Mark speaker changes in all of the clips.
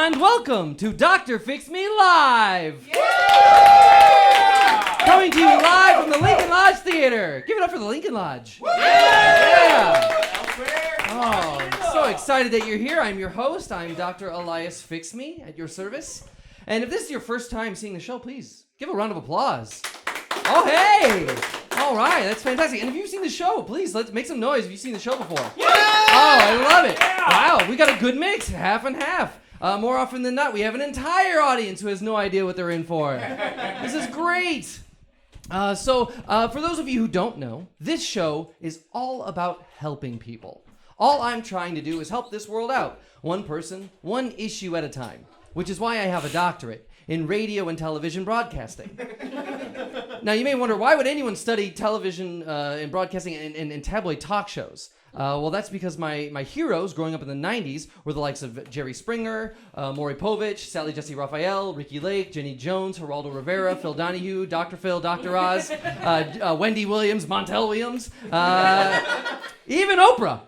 Speaker 1: and welcome to Dr. Fix Me Live! Coming to you live from the Lincoln Lodge Theater. Give it up for the Lincoln Lodge. Oh, I'm so excited that you're here. I'm your host. I'm Dr. Elias Fix Me at your service. And if this is your first time seeing the show, please give a round of applause. Oh, hey! All right, that's fantastic. And if you've seen the show, please let's make some noise if you've seen the show before. Yeah! Oh, I love it. Wow, we got a good mix, half and half. More often than not, we have an entire audience who has no idea what they're in for. This is great. So, for those of you who don't know, this show is all about helping people. All I'm trying to do is help this world out, one person, one issue at a time, which is why I have a doctorate in radio and television broadcasting. Now, you may wonder, why would anyone study television and broadcasting and tabloid talk shows? Well, that's because my heroes growing up in the 90s were the likes of Jerry Springer, Maury Povich, Sally Jesse Raphael, Ricky Lake, Jenny Jones, Geraldo Rivera, Phil Donahue, Dr. Phil, Dr. Oz, Wendy Williams, Montel Williams, even Oprah,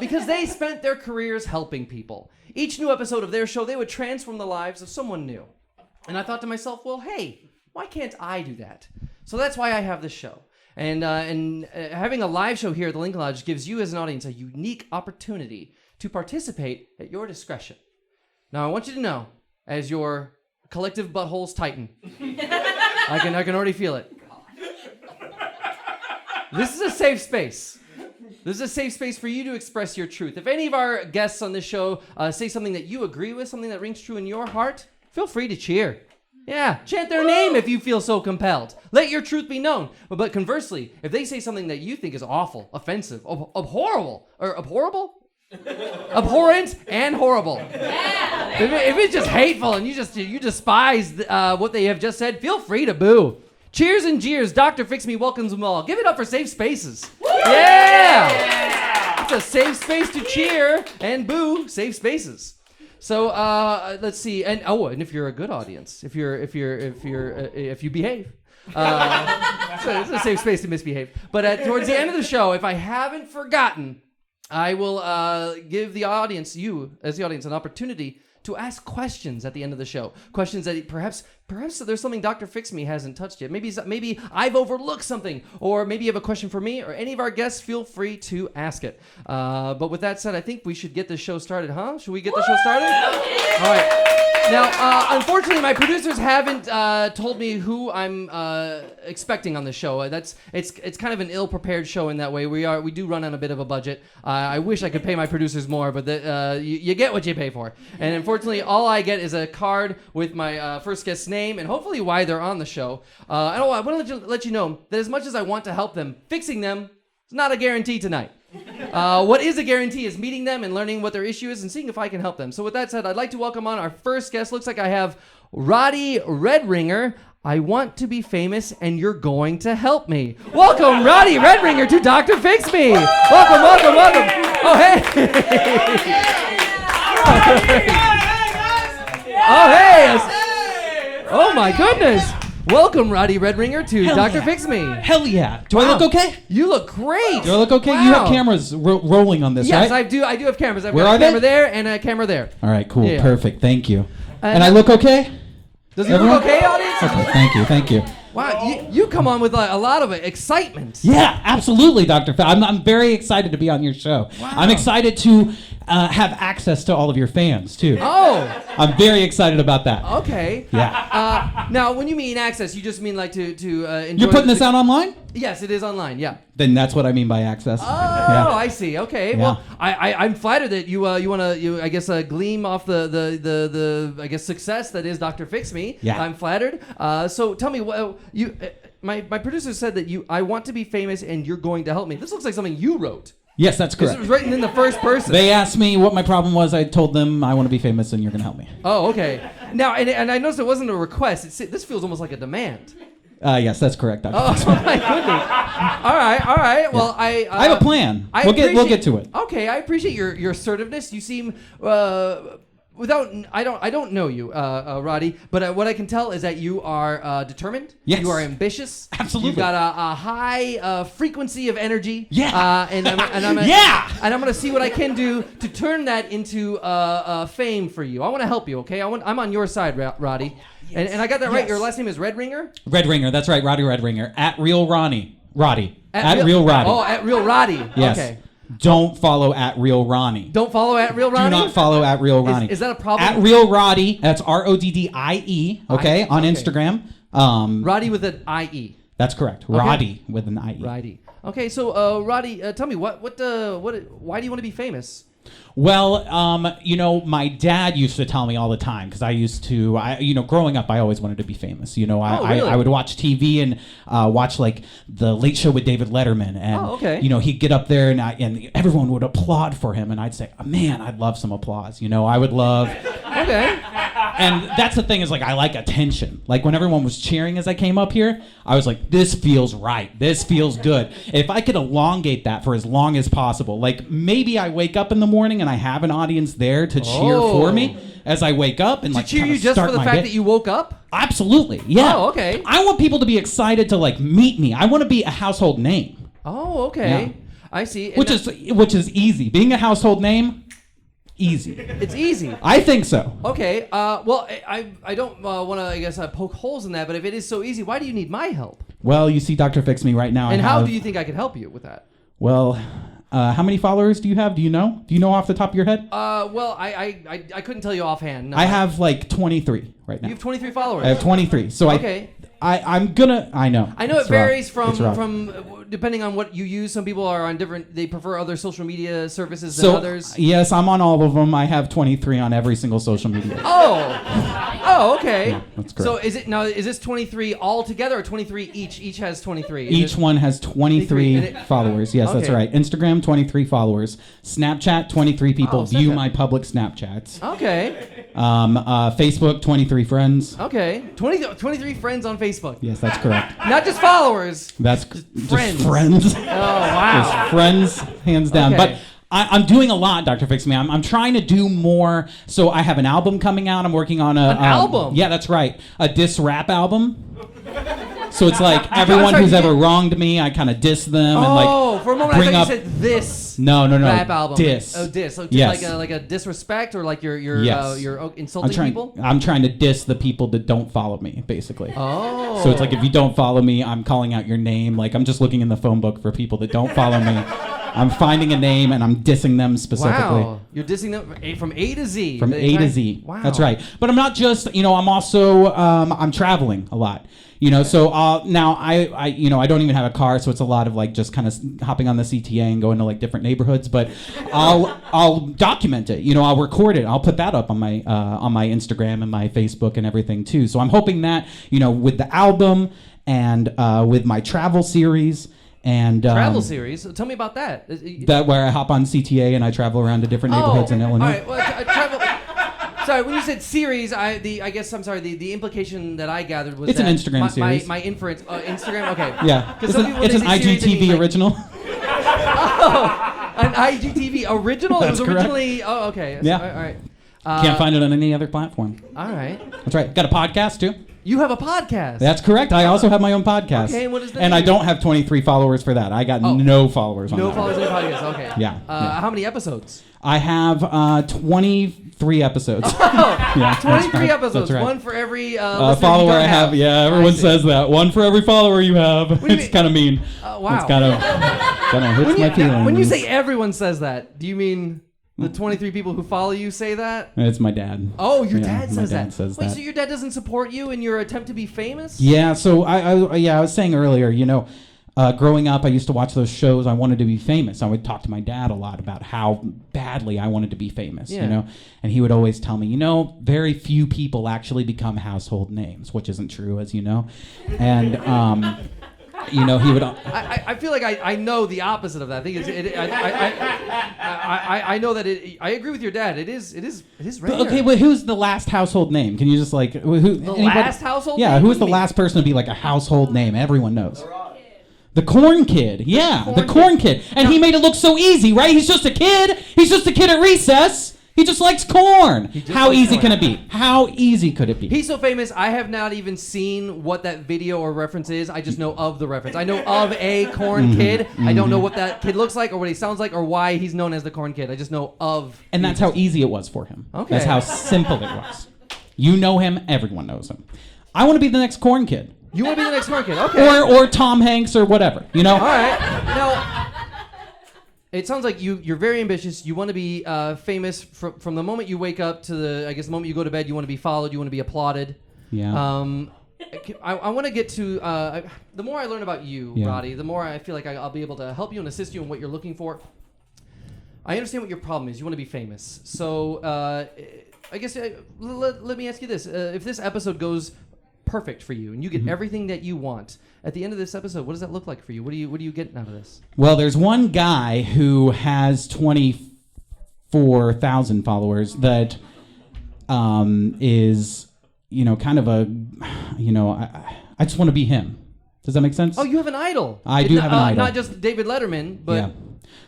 Speaker 1: because they spent their careers helping people. Each new episode of their show, they would transform the lives of someone new. And I thought to myself, well, hey, why can't I do that? So that's why I have this show. And having a live show here at the Lincoln Lodge gives you as an audience a unique opportunity to participate at your discretion. Now, I want you to know, as your collective buttholes tighten, I can already feel it. This is a safe space. This is a safe space for you to express your truth. If any of our guests on this show say something that you agree with, something that rings true in your heart, feel free to cheer. Yeah, chant their name if you feel so compelled. Let your truth be known. But conversely, if they say something that you think is awful, offensive, abhorrible, or abhorrible? Abhorrent and horrible. Yeah, if it's just hateful and you despise what they have just said, feel free to boo. Cheers and jeers. Dr. Fix Me welcomes them all. Give it up for safe spaces. Yeah! It's a safe space to cheer and boo safe spaces. So let's see, and if you're a good audience, if you behave, so it's a safe space to misbehave. But towards the end of the show, if I haven't forgotten, I will give the audience, you as the audience, an opportunity to ask questions at the end of the show. Questions that perhaps there's something Dr. Fix Me hasn't touched yet. Maybe I've overlooked something, or maybe you have a question for me or any of our guests. Feel free to ask it. But with that said, I think we should get this show started, huh? Should we get the show started? All right. Now, unfortunately, my producers haven't told me who I'm expecting on the show. It's kind of an ill-prepared show in that way. We do run on a bit of a budget. I wish I could pay my producers more, but you get what you pay for. And unfortunately, all I get is a card with my first guest's name and hopefully why they're on the show. I want to let you know that as much as I want to help them, fixing them is not a guarantee tonight. What is a guarantee is meeting them and learning what their issue is and seeing if I can help them. So with that said, I'd like to welcome on our first guest. Looks like I have Roddie Redringer. I want to be famous and you're going to help me. Welcome, Roddie Redringer, to Dr. Fix Me. Welcome. Oh, hey. Oh, hey. Oh, my goodness. Welcome, Roddie Redringer, to Dr. Fix Me.
Speaker 2: Hell yeah. Do I look okay?
Speaker 1: You look great.
Speaker 2: Do I look okay? Wow. You have cameras rolling on this, right?
Speaker 1: Yes, I do have cameras. I've
Speaker 2: Where
Speaker 1: got
Speaker 2: are
Speaker 1: a camera
Speaker 2: they?
Speaker 1: there and a camera there.
Speaker 2: All right, cool.
Speaker 1: Yeah.
Speaker 2: Perfect. Thank you. And I look okay?
Speaker 1: Does he look okay, audience?
Speaker 2: Okay, thank you.
Speaker 1: Wow, you come on with a lot of excitement.
Speaker 2: Yeah, absolutely, Dr. Phil. I'm very excited to be on your show. Wow. I'm excited to have access to all of your fans, too.
Speaker 1: Oh.
Speaker 2: I'm very excited about that.
Speaker 1: Okay.
Speaker 2: Yeah.
Speaker 1: Now, when you mean access, you just mean like to enjoy...
Speaker 2: You're putting this out online?
Speaker 1: Yes, it is online, yeah.
Speaker 2: Then that's what I mean by access.
Speaker 1: Oh,
Speaker 2: yeah.
Speaker 1: I see. Okay.
Speaker 2: Yeah.
Speaker 1: Well, I'm flattered that you want to I guess gleam off the I guess success that is Dr. Fix Me.
Speaker 2: Yeah.
Speaker 1: I'm flattered. So tell me, my producer said that I want to be famous and you're going to help me. This looks like something you wrote.
Speaker 2: Yes, that's correct.
Speaker 1: This was written in the first person.
Speaker 2: They asked me what my problem was. I told them I want to be famous and you're going to help me.
Speaker 1: Oh, okay. Now, and I noticed it wasn't a request. This feels almost like a demand.
Speaker 2: Yes, that's correct, Dr.
Speaker 1: Oh, my goodness. All right. Well,
Speaker 2: I have a plan. We'll get to it.
Speaker 1: Okay, I appreciate your assertiveness. You seem I don't know you, Roddie, but what I can tell is that you are determined.
Speaker 2: Yes.
Speaker 1: You are ambitious.
Speaker 2: Absolutely.
Speaker 1: You've got a high frequency of energy.
Speaker 2: Yeah.
Speaker 1: And I'm going to see what I can do to turn that into fame for you. I want to help you. Okay. I'm on your side, Roddie. Yes. And I got that right. Your last name is Red Ringer.
Speaker 2: Red Ringer. That's right. Roddie Red Ringer. At Real Ronnie. Roddie. At Real Roddie.
Speaker 1: Oh, at Real Roddie.
Speaker 2: Yes.
Speaker 1: Okay.
Speaker 2: Don't follow at Real Ronnie.
Speaker 1: Don't follow at Real Ronnie?
Speaker 2: Do not follow at Real Ronnie.
Speaker 1: Is that a problem?
Speaker 2: At Real Roddie, that's Roddie, okay, on Instagram.
Speaker 1: Roddie with an I-E.
Speaker 2: That's correct.
Speaker 1: Okay.
Speaker 2: Roddie with an I-E.
Speaker 1: Roddie. Okay, so Roddie, tell me, why do you want to be famous?
Speaker 2: Well, my dad used to tell me all the time because I used to, growing up, I always wanted to be famous.
Speaker 1: Really?
Speaker 2: I would watch TV and watch like the Late Show with David Letterman, and he'd get up there and everyone would applaud for him, and I'd say, man, I'd love some applause. I would love.
Speaker 1: Okay.
Speaker 2: And that's the thing is like I like attention. Like when everyone was cheering as I came up here, I was like, this feels right. This feels good. If I could elongate that for as long as possible, like maybe I wake up in the morning and I have an audience there to cheer for me as I wake up and like
Speaker 1: cheer you just for the fact that you woke up?
Speaker 2: Absolutely. Yeah.
Speaker 1: Oh, okay.
Speaker 2: I want people to be excited to like meet me. I want to be a household name.
Speaker 1: Oh, okay.
Speaker 2: Yeah.
Speaker 1: I see.
Speaker 2: Which is easy. Being a household name, easy.
Speaker 1: It's easy.
Speaker 2: I think so.
Speaker 1: Okay. Well, I don't want to, I guess, poke holes in that, but if it is so easy, why do you need my help?
Speaker 2: Well, you see Dr. Fix Me right now.
Speaker 1: And how do you think I can help you with that?
Speaker 2: Well, how many followers do you have? Do you know? Do you know off the top of your head?
Speaker 1: Well, I couldn't tell you offhand. No.
Speaker 2: I have like 23 right now.
Speaker 1: You have 23 followers?
Speaker 2: I have 23. So
Speaker 1: okay.
Speaker 2: I know
Speaker 1: it varies from depending on what you use. Some people are on different, they prefer other social media services than others.
Speaker 2: Yes, I'm on all of them. I have 23 on every single social media.
Speaker 1: Oh, okay.
Speaker 2: Yeah, that's correct.
Speaker 1: So is this 23 all together or 23 each? Each has 23.
Speaker 2: Each one has 23 followers. Yes, okay. That's right. Instagram, 23 followers. Snapchat, 23 people view my public Snapchats.
Speaker 1: Okay.
Speaker 2: Facebook, 23 friends.
Speaker 1: Okay. 23 friends on Facebook.
Speaker 2: Yes, that's correct.
Speaker 1: Not just followers.
Speaker 2: That's
Speaker 1: just
Speaker 2: friends.
Speaker 1: Oh, wow.
Speaker 2: Just friends, hands down.
Speaker 1: Okay.
Speaker 2: But I'm doing a lot, Dr. Fix Me. I'm trying to do more. So I have an album coming out. I'm working on an
Speaker 1: album?
Speaker 2: Yeah, that's right. A diss rap album. So it's like everyone who's ever wronged me, I kind of diss them and like
Speaker 1: for a moment
Speaker 2: bring
Speaker 1: I
Speaker 2: up.
Speaker 1: thought you said this.
Speaker 2: No.
Speaker 1: Rap album.
Speaker 2: Diss.
Speaker 1: Oh, diss. So
Speaker 2: yes.
Speaker 1: like a disrespect or like you're insulting people?
Speaker 2: I'm trying to diss the people that don't follow me, basically.
Speaker 1: Oh.
Speaker 2: So it's like if you don't follow me, I'm calling out your name. Like I'm just looking in the phone book for people that don't follow me. I'm finding a name and I'm dissing them specifically.
Speaker 1: Wow. You're dissing them from A to Z.
Speaker 2: From A to Z.
Speaker 1: Wow.
Speaker 2: That's right. But I'm not just, I'm also, I'm traveling a lot. So now I don't even have a car, so it's a lot of like just kind of hopping on the CTA and going to like different neighborhoods. But I'll document it. I'll record it. I'll put that up on my Instagram and my Facebook and everything too. So I'm hoping that with the album and with my travel series. And
Speaker 1: travel series. Tell me about that.
Speaker 2: That where I hop on CTA and I travel around to different neighborhoods in Illinois.
Speaker 1: All right. Well, travel. Sorry, when you said series, the implication that I gathered was
Speaker 2: it's an Instagram series.
Speaker 1: My inference, Instagram. Okay.
Speaker 2: Yeah. It's an IGTV original.
Speaker 1: An IGTV original.
Speaker 2: That's
Speaker 1: it was originally.
Speaker 2: Correct.
Speaker 1: Oh, okay.
Speaker 2: Yeah.
Speaker 1: All right.
Speaker 2: Can't find it on any other platform.
Speaker 1: All right.
Speaker 2: That's right. Got a podcast too.
Speaker 1: You have a podcast.
Speaker 2: That's correct. I also have my own podcast.
Speaker 1: Okay, and what is that?
Speaker 2: And I don't have 23 followers for that. I got no followers on that.
Speaker 1: No followers on the podcast. Okay.
Speaker 2: Yeah.
Speaker 1: How many episodes?
Speaker 2: I have 23 episodes.
Speaker 1: Yeah, 23 episodes.
Speaker 2: That's right.
Speaker 1: One for every
Speaker 2: follower I have. Yeah, everyone says that. One for every follower you have. It's kind of mean.
Speaker 1: Wow.
Speaker 2: It's kind of hurts my feelings.
Speaker 1: When you say everyone says that, do you mean the 23 people who follow you say that?
Speaker 2: It's my dad.
Speaker 1: Oh, your dad says that.
Speaker 2: Wait,
Speaker 1: so your dad doesn't support you in your attempt to be famous?
Speaker 2: Yeah, so I was saying earlier, growing up, I used to watch those shows. I wanted to be famous. I would talk to my dad a lot about how badly I wanted to be famous, and he would always tell me, very few people actually become household names, which isn't true, as you know. And he would.
Speaker 1: I feel like I know the opposite of that. I think I know that I agree with your dad. It is rare.
Speaker 2: Okay, but who's the last household name? Can you just like
Speaker 1: last household?
Speaker 2: Yeah,
Speaker 1: name?
Speaker 2: who's the last person to be like a household name? Everyone knows. The Corn Kid. Yeah, the Corn Kid. And he made it look so easy, right? He's just a kid. He's just a kid at recess. He just likes corn. How
Speaker 1: likes
Speaker 2: easy
Speaker 1: corn.
Speaker 2: can it be? How easy could it be?
Speaker 1: He's so famous, I have not even seen what that video or reference is. I just know of the reference. I know of a corn kid. I don't know what that kid looks like or what he sounds like or why he's known as the corn kid. I just know of.
Speaker 2: And that's how easy it was for him.
Speaker 1: Okay.
Speaker 2: That's how simple it was. You know him, everyone knows him. I want to be the next corn kid.
Speaker 1: You want to be the next corn kid? Okay.
Speaker 2: Or Tom Hanks or whatever, you know?
Speaker 1: All right. Now, it sounds like you're very ambitious. You want to be famous from the moment you wake up to the moment you go to bed. You want to be followed. You want to be applauded.
Speaker 2: Yeah.
Speaker 1: I want to get to the more I learn about you,
Speaker 2: Yeah.
Speaker 1: Roddie, the more I feel like I'll be able to help you and assist you in what you're looking for. I understand what your problem is. You want to be famous. So I guess let me ask you this: if this episode goes perfect for you and you get everything that you want at the end of this episode, what does that look like for you? What do you get out of this?
Speaker 2: Well, there's one guy who has 24,000 followers that is, kind of a, I just want to be him. Does that make sense?
Speaker 1: Oh, you have an idol.
Speaker 2: I do have an idol.
Speaker 1: Not just David Letterman, but
Speaker 2: yeah.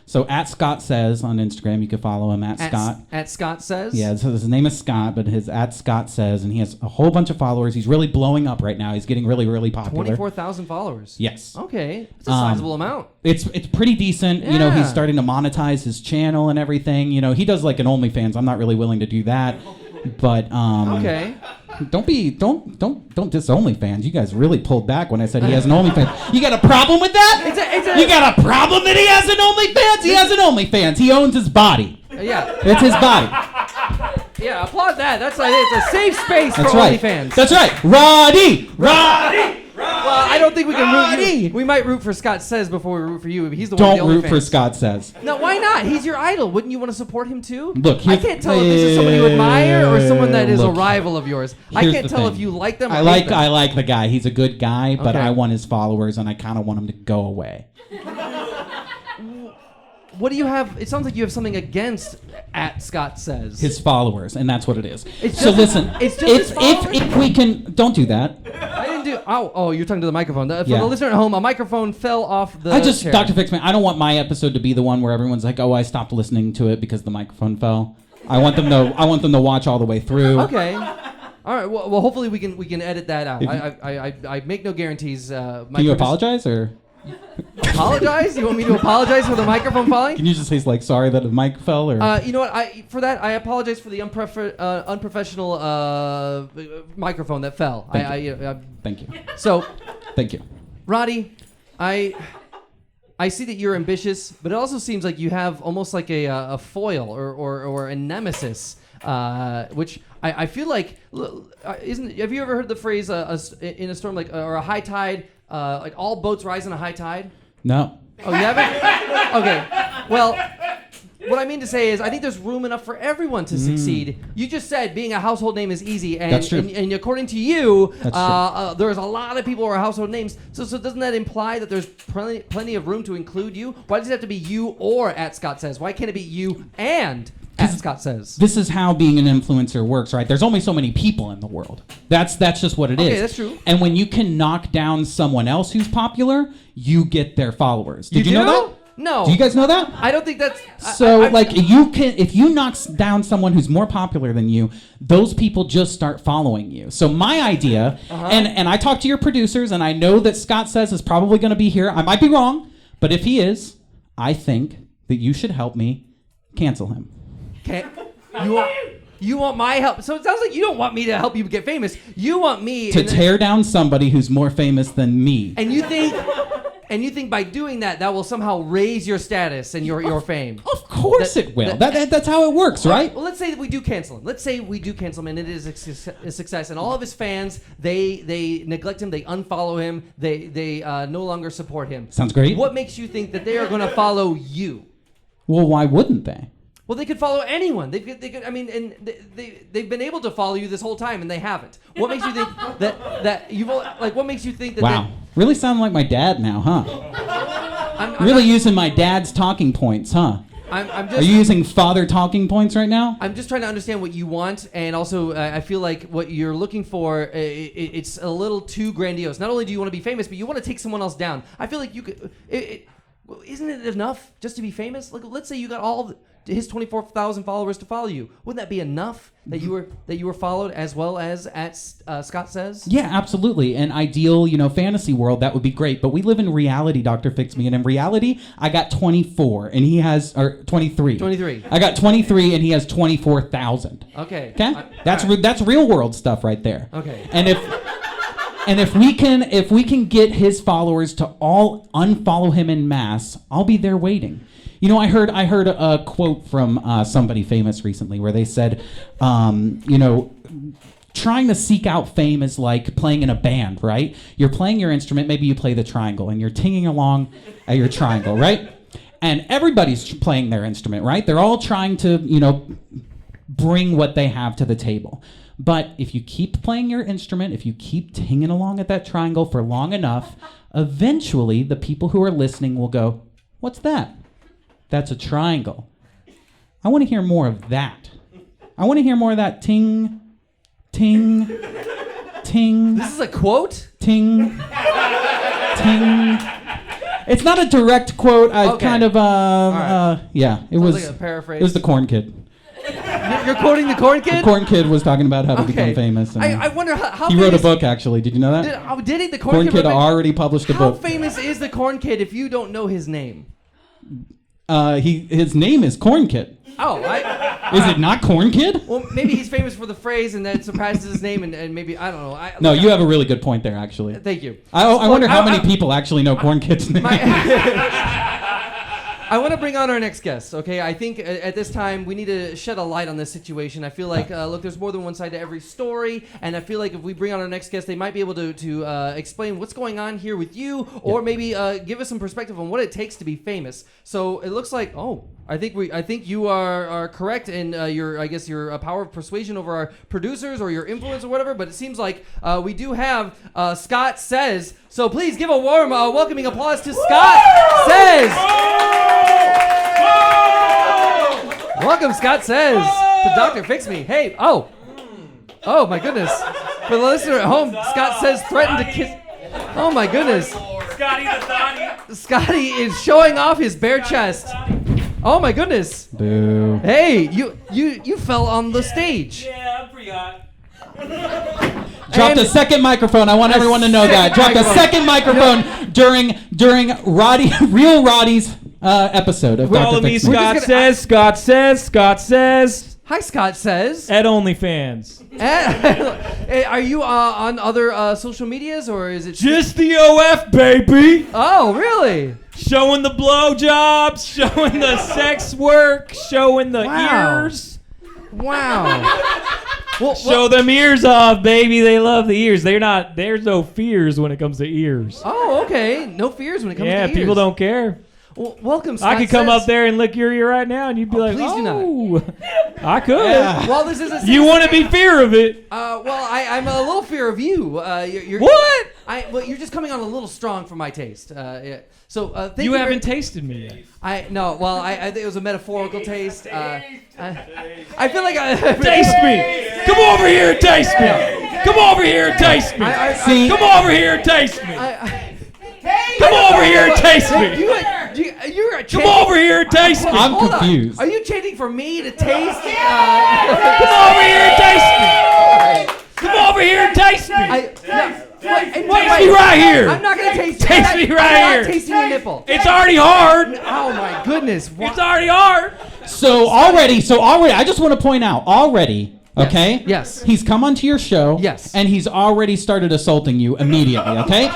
Speaker 2: So at Scott Says on Instagram, you can follow him at Scott.
Speaker 1: At Scott Says?
Speaker 2: Yeah, so his name is Scott, but his at Scott Says, and he has a whole bunch of followers. He's really blowing up right now. He's getting really, really popular.
Speaker 1: 24,000 followers.
Speaker 2: Yes.
Speaker 1: Okay. It's a sizable amount.
Speaker 2: It's pretty decent.
Speaker 1: Yeah.
Speaker 2: He's starting to monetize his channel and everything. He does like an OnlyFans. I'm not really willing to do that. But
Speaker 1: okay.
Speaker 2: Don't diss OnlyFans. You guys really pulled back when I said he has an OnlyFans. You got a problem with that? You got a problem that he has an OnlyFans? He has an OnlyFans. He owns his body.
Speaker 1: Yeah.
Speaker 2: It's his body.
Speaker 1: Yeah, applaud that. It's a safe space for
Speaker 2: right.
Speaker 1: OnlyFans.
Speaker 2: That's right. Roddie.
Speaker 1: Well, I don't think we can root you. We might root for Scott Says before we root for you. He's the one.
Speaker 2: Don't root for Scott Says.
Speaker 1: No, why not? He's your idol. Wouldn't you want to support him too?
Speaker 2: Look,
Speaker 1: I can't tell if this is someone you admire or someone that is a rival of yours. I can't tell if you like them or hate them.
Speaker 2: I like the guy. He's a good guy, but
Speaker 1: Okay.
Speaker 2: I want his followers, and I kind of want him to go away.
Speaker 1: What do you have? It sounds like you have something against at Scott Says.
Speaker 2: His followers, and that's what it is.
Speaker 1: It's
Speaker 2: So
Speaker 1: just-
Speaker 2: listen,
Speaker 1: it's just his followers?
Speaker 2: if we can, don't do that.
Speaker 1: I didn't do. Oh, you're talking to the microphone. For
Speaker 2: Yeah.
Speaker 1: the listener at home, a microphone fell off the. chair.
Speaker 2: Dr. Fixman, I don't want my episode to be the one where everyone's like, "Oh, I stopped listening to it because the microphone fell." I want them to watch all the way through.
Speaker 1: Okay. All right. Well, hopefully we can edit that out. I make no guarantees.
Speaker 2: Can you apologize or?
Speaker 1: Apologize? You want me to apologize for the microphone falling?
Speaker 2: Can you just say like sorry that the mic fell or?
Speaker 1: You know what? For that, I apologize for the unprofessional microphone that fell.
Speaker 2: Thank you.
Speaker 1: So,
Speaker 2: Thank you.
Speaker 1: Roddie, I see that you're ambitious, but it also seems like you have almost like a foil or a nemesis, which I feel like isn't. Have you ever heard the phrase in a storm or a high tide? Like all boats rise in a high tide?
Speaker 2: No.
Speaker 1: Oh, you haven't? Okay. Well, what I mean to say is I think there's room enough for everyone to succeed. You just said being a household name is easy. And,
Speaker 2: That's true.
Speaker 1: And according to you,
Speaker 2: That's
Speaker 1: there's a lot of people who are household names. So doesn't that imply that there's plenty of room to include you? Why does it have to be you or at Scott Says? Why can't it be you and at Scott Says?
Speaker 2: This is how being an influencer works, right? There's only so many people in the world. That's just what it is.
Speaker 1: Okay, that's true.
Speaker 2: And when you can knock down someone else who's popular, you get their followers. Did you know that?
Speaker 1: No.
Speaker 2: Do you guys know that?
Speaker 1: I don't think that's...
Speaker 2: So, if you knock down someone who's more popular than you, those people just start following you. So my idea, and I talked to your producers, and I know that Scott Says is probably going to be here. I might be wrong, but if he is, I think that you should help me cancel him.
Speaker 1: Okay. You want my help? So it sounds like you don't want me to help you get famous. You want me
Speaker 2: to tear down somebody who's more famous than me.
Speaker 1: And you think by doing that will somehow raise your status and your fame?
Speaker 2: Of course it will. That's how it works, right?
Speaker 1: Well, let's say that we do cancel him. Let's say we do cancel him, and it is a success. And all of his fans, they neglect him, they unfollow him, they no longer support him.
Speaker 2: Sounds great.
Speaker 1: What makes you think that they are going to follow you?
Speaker 2: Well, why wouldn't they?
Speaker 1: Well, they could follow anyone. They could. I mean, and they've been able to follow you this whole time, and they haven't. What makes you think that you've like? What makes you think that?
Speaker 2: Wow, really sound like my dad now, huh?
Speaker 1: I'm
Speaker 2: really using my dad's talking points, huh?
Speaker 1: I'm just.
Speaker 2: Are you using father talking points right now?
Speaker 1: I'm just trying to understand what you want, and also I feel like what you're looking for, it's a little too grandiose. Not only do you want to be famous, but you want to take someone else down. I feel like you could. Well, isn't it enough just to be famous? Like, let's say you got all his 24,000 followers to follow you. Wouldn't that be enough that you were followed as well as at Scott Says?
Speaker 2: Yeah, absolutely. An ideal, fantasy world, that would be great. But we live in reality, Dr. Fix Me. And in reality, I got 24 and he has, or 23.
Speaker 1: 23.
Speaker 2: I got 23 and he has 24,000.
Speaker 1: Okay.
Speaker 2: Okay? That's real world stuff right there.
Speaker 1: Okay.
Speaker 2: And if we can get his followers to all unfollow him en masse, I'll be there waiting. I heard a quote from somebody famous recently where they said, trying to seek out fame is like playing in a band, right? You're playing your instrument, maybe you play the triangle, and you're tinging along at your triangle, right? And everybody's playing their instrument, right? They're all trying to, bring what they have to the table. But if you keep playing your instrument, if you keep tinging along at that triangle for long enough, eventually the people who are listening will go, "What's that?" "That's a triangle." I want to hear more of that. I want to hear more of that ting, ting, ting.
Speaker 1: This is a quote?
Speaker 2: Ting, ting. It's not a direct quote. I kind of, yeah. It was
Speaker 1: like a paraphrase.
Speaker 2: It was the Corn Kid.
Speaker 1: You're quoting the Corn Kid?
Speaker 2: The Corn Kid was talking about how to become famous. And
Speaker 1: I wonder how
Speaker 2: he wrote a book, actually. Did you know that?
Speaker 1: Did he? The
Speaker 2: Corn Kid already published a book.
Speaker 1: How famous is the Corn Kid if you don't know his name?
Speaker 2: His name is Corn Kid.
Speaker 1: Oh,
Speaker 2: Is it not Corn Kid?
Speaker 1: Well, maybe he's famous for the phrase and that surpasses his name, and maybe, I don't know.
Speaker 2: No, you have a really good point there, actually.
Speaker 1: Thank you.
Speaker 2: I wonder how many people actually know Corn Kid's name.
Speaker 1: I want to bring on our next guest, okay? I think at this time we need to shed a light on this situation. I feel like, look, there's more than one side to every story, and I feel like if we bring on our next guest, they might be able to explain what's going on here with you, or maybe give us some perspective on what it takes to be famous. So it looks like, I think you are correct in your power of persuasion over our producers or your influence or whatever. But it seems like we do have Scott Says. So please give a warm welcoming applause to Scott Says. Welcome, Scott Says, to Dr. Fix Me. Hey, oh my goodness. For the listener at home, Scott Says threatened to kiss. Oh my goodness.
Speaker 3: Scotty the Thotty.
Speaker 1: Scotty is showing off his bare chest. Oh my goodness.
Speaker 2: Boo.
Speaker 1: Hey, you fell on the stage.
Speaker 3: Yeah, I'm pretty hot.
Speaker 2: Dropped a second microphone. I want everyone to know that. Dropped a second microphone during Real Roddie's episode of
Speaker 3: Follow
Speaker 2: Dr.
Speaker 3: me,
Speaker 2: Fix Me.
Speaker 3: Scott Says, Scott Says, Scott Says.
Speaker 1: Hi, Scott Says.
Speaker 3: At OnlyFans.
Speaker 1: Are you on other social medias, or is it
Speaker 3: Just the OF, baby.
Speaker 1: Oh, really?
Speaker 3: Showing the blowjobs, showing the sex work, showing the ears.
Speaker 1: Wow.
Speaker 3: Show them ears off, baby. They love the ears. There's no fears when it comes to ears.
Speaker 1: Oh, okay. No fears when it comes to ears.
Speaker 3: Yeah, people don't care.
Speaker 1: Well, welcome, Scott
Speaker 3: I could come
Speaker 1: Says.
Speaker 3: up there and lick your ear right now, and you'd be like,
Speaker 1: please do not.
Speaker 3: "Oh, I could."
Speaker 2: Yeah.
Speaker 1: Well, this is a
Speaker 3: You want to be fear of it?
Speaker 1: I'm a little fear of you. You're,
Speaker 3: What?
Speaker 1: You're just coming on a little strong for my taste. Yeah. So thank
Speaker 3: You
Speaker 1: you.
Speaker 3: haven't tasted me yet.
Speaker 1: I think it was a metaphorical taste. I feel like
Speaker 3: Taste me. Come over here and taste me. Come over here and taste me. Come over here and taste me. Come over here and taste me.
Speaker 1: You're
Speaker 3: Come over here and taste me.
Speaker 2: I'm
Speaker 1: Hold on.
Speaker 2: confused.
Speaker 1: Are you chanting for me to taste?
Speaker 3: Come over here and taste me. Come over here and taste me.
Speaker 1: Taste
Speaker 3: me right here.
Speaker 1: I'm not gonna taste.
Speaker 3: Taste me right
Speaker 1: I'm
Speaker 3: here.
Speaker 1: not tasting your nipple.
Speaker 3: It's already hard.
Speaker 1: Oh my goodness.
Speaker 3: It's already hard.
Speaker 2: So already, I just want to point out, okay?
Speaker 1: Yes.
Speaker 2: He's come onto your show.
Speaker 1: Yes.
Speaker 2: And he's already started assaulting you immediately, okay?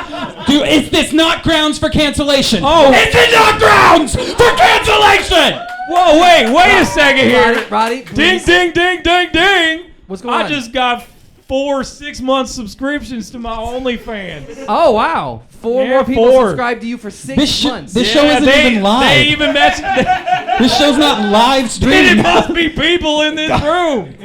Speaker 2: Dude, is this not grounds for cancellation?
Speaker 3: Oh.
Speaker 2: Is it not grounds for cancellation?
Speaker 3: Whoa, wait a second here.
Speaker 1: Roddie,
Speaker 3: Ding,
Speaker 1: please.
Speaker 3: ding, ding, ding, ding.
Speaker 1: What's going on?
Speaker 3: I just got 4 6-month subscriptions to my OnlyFans.
Speaker 1: Oh wow! 4 more people subscribed to you for 6 months.
Speaker 2: This show isn't even live.
Speaker 3: They even mentioned
Speaker 2: This show's not live
Speaker 3: It
Speaker 2: streaming.
Speaker 3: must be people in this room.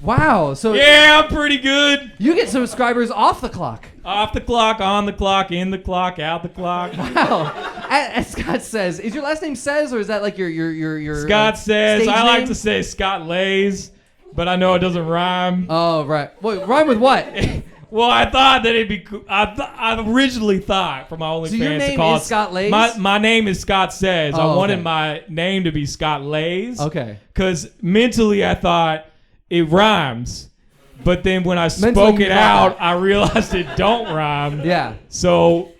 Speaker 1: Wow! So
Speaker 3: Yeah, I'm pretty good.
Speaker 1: you get subscribers off the clock.
Speaker 3: Off the clock, on the clock, in the clock, out the clock.
Speaker 1: Wow! As Scott Says, is your last name Says, or is that like your
Speaker 3: Scott Says.
Speaker 1: stage
Speaker 3: I like
Speaker 1: name?
Speaker 3: to say Scott Lays, but I know it doesn't rhyme.
Speaker 1: Oh right. Wait, rhyme with what?
Speaker 3: Well, I thought that it'd be cool. I originally thought for my OnlyFans
Speaker 1: So your name
Speaker 3: to call
Speaker 1: is Scott Lays?
Speaker 3: My name is Scott Says. I wanted
Speaker 1: okay.
Speaker 3: my name to be Scott Lays.
Speaker 1: Okay.
Speaker 3: Because mentally I thought it rhymes. But then when I
Speaker 1: Mentally
Speaker 3: spoke
Speaker 1: you
Speaker 3: it
Speaker 1: thought
Speaker 3: out,
Speaker 1: that.
Speaker 3: I realized it don't rhyme.
Speaker 1: Yeah.
Speaker 3: So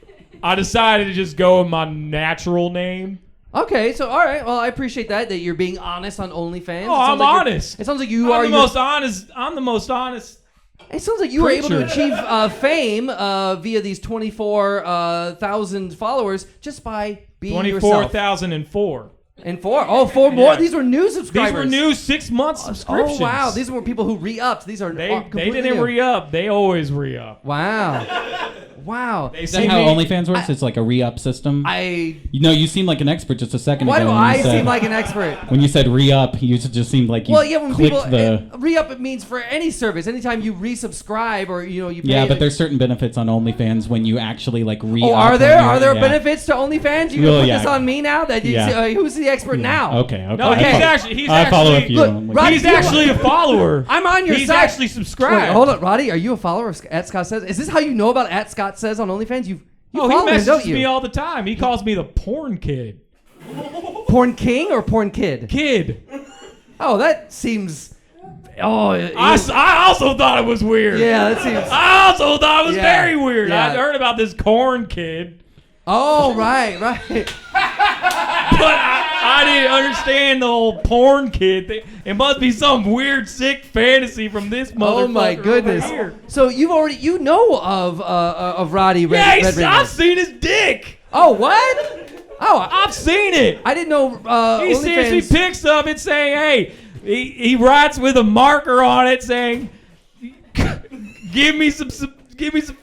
Speaker 3: I decided to just go with my natural name.
Speaker 1: Okay, so all right. Well, I appreciate that you're being honest on OnlyFans.
Speaker 3: Oh, I'm honest.
Speaker 1: It sounds like you
Speaker 3: I'm
Speaker 1: are
Speaker 3: the most honest. I'm the most honest.
Speaker 1: It sounds like you were able to
Speaker 3: Preacher.
Speaker 1: achieve fame via these 24,000 followers just by being yourself.
Speaker 3: 24,004.
Speaker 1: And four more.
Speaker 3: Yeah.
Speaker 1: These were new subscribers.
Speaker 3: These were new 6-month subscriptions.
Speaker 1: Oh wow, these were people who re-upped. These are
Speaker 3: They
Speaker 1: completely
Speaker 3: didn't
Speaker 1: new.
Speaker 3: re-up. They always re-up.
Speaker 1: Wow.
Speaker 3: They
Speaker 2: Is
Speaker 3: see
Speaker 2: that how
Speaker 3: me-
Speaker 2: OnlyFans works? It's like a re-up system.
Speaker 1: You
Speaker 2: seemed like an expert just a second
Speaker 1: Why
Speaker 2: ago.
Speaker 1: do
Speaker 2: when you
Speaker 1: I
Speaker 2: said-
Speaker 1: seem like an expert?
Speaker 2: When you said re-up, you just seemed like you
Speaker 1: Well, yeah, when
Speaker 2: clicked
Speaker 1: people
Speaker 2: the.
Speaker 1: re-up, it means for any service. Anytime you resubscribe or you pay.
Speaker 2: Yeah, but there's certain benefits on OnlyFans when you actually like re-up.
Speaker 1: Oh, are
Speaker 2: on
Speaker 1: there?
Speaker 2: your-
Speaker 1: Are there
Speaker 2: yeah.
Speaker 1: benefits to OnlyFans? You
Speaker 2: Well,
Speaker 1: gonna put
Speaker 2: yeah.
Speaker 1: this on me now? That you
Speaker 2: Yeah.
Speaker 1: who's the expert now?
Speaker 2: Okay.
Speaker 3: No,
Speaker 1: Okay.
Speaker 3: he's
Speaker 2: I follow a
Speaker 3: actually.
Speaker 2: few.
Speaker 1: Look,
Speaker 2: on OnlyFans.
Speaker 1: Roddie,
Speaker 3: He's actually a follower.
Speaker 1: I'm on your
Speaker 3: He's
Speaker 1: side.
Speaker 3: actually subscribed.
Speaker 1: Wait, hold on, Roddie. Are you a follower of at Scott Says? Is this how you know about at Scott Says on OnlyFans? You
Speaker 3: He
Speaker 1: follow him, don't
Speaker 3: messages
Speaker 1: you?
Speaker 3: me all the time. He calls me the porn kid.
Speaker 1: Porn king or porn kid?
Speaker 3: Kid.
Speaker 1: Oh, that seems. Oh,
Speaker 3: I also thought it was weird.
Speaker 1: yeah, that seems.
Speaker 3: I also thought it was
Speaker 1: Yeah,
Speaker 3: very weird.
Speaker 1: yeah.
Speaker 3: I heard about this corn kid,
Speaker 1: Oh, right.
Speaker 3: but I didn't understand the whole porn kid thing. It must be some weird, sick fantasy from this motherfucker.
Speaker 1: Oh my goodness.
Speaker 3: over here.
Speaker 1: So you know of Roddie Red.
Speaker 3: Yeah,
Speaker 1: Red
Speaker 3: I've
Speaker 1: Ringers.
Speaker 3: seen his dick.
Speaker 1: Oh, what? Oh,
Speaker 3: I've seen it.
Speaker 1: I didn't know.
Speaker 3: He sends me
Speaker 1: OnlyFans.
Speaker 3: pics of it saying, hey, he writes with a marker on it saying, give me some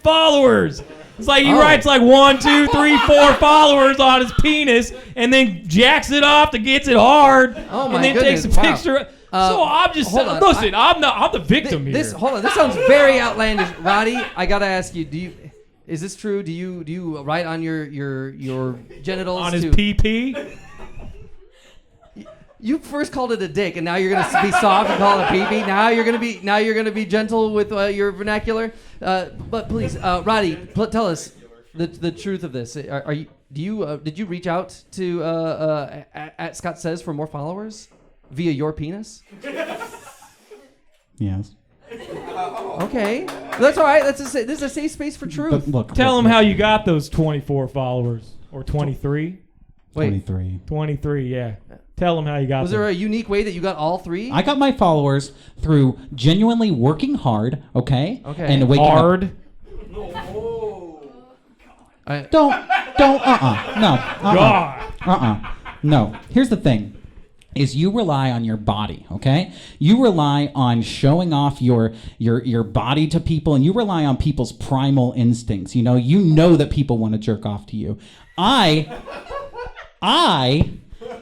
Speaker 3: followers. It's like he writes like 1, 2, 3, 4 followers on his penis and then jacks it off to gets it hard.
Speaker 1: Oh my
Speaker 3: and then
Speaker 1: goodness,
Speaker 3: takes a
Speaker 1: wow.
Speaker 3: picture. So I'm just
Speaker 1: hold on.
Speaker 3: listen. I'm the victim here.
Speaker 1: Hold on. This sounds very outlandish, Roddie. I gotta ask you. Is this true? Do you write on your genitals
Speaker 3: on his
Speaker 1: to,
Speaker 3: PP.
Speaker 1: You first called it a dick, and now you're gonna be soft and call it a pee-pee. Now you're gonna be gentle with your vernacular. But please, Roddie, tell us the truth of this. Did you reach out to at Scott Says for more followers via your penis?
Speaker 2: Yes.
Speaker 1: Okay, that's all right. This is a safe space for truth.
Speaker 2: But look.
Speaker 3: Tell him how you got those 24 followers or 23.
Speaker 1: Wait,
Speaker 2: 23.
Speaker 3: 23, yeah. Tell him how you got
Speaker 1: was
Speaker 3: them.
Speaker 1: there a unique way that you got all three?
Speaker 2: I got my followers through genuinely working hard, okay?
Speaker 1: Okay.
Speaker 2: And waking up.
Speaker 3: hard.
Speaker 2: No. No. Here's the thing. Is you rely on your body, okay? You rely on showing off your body to people, and you rely on people's primal instincts. You know that people want to jerk off to you. I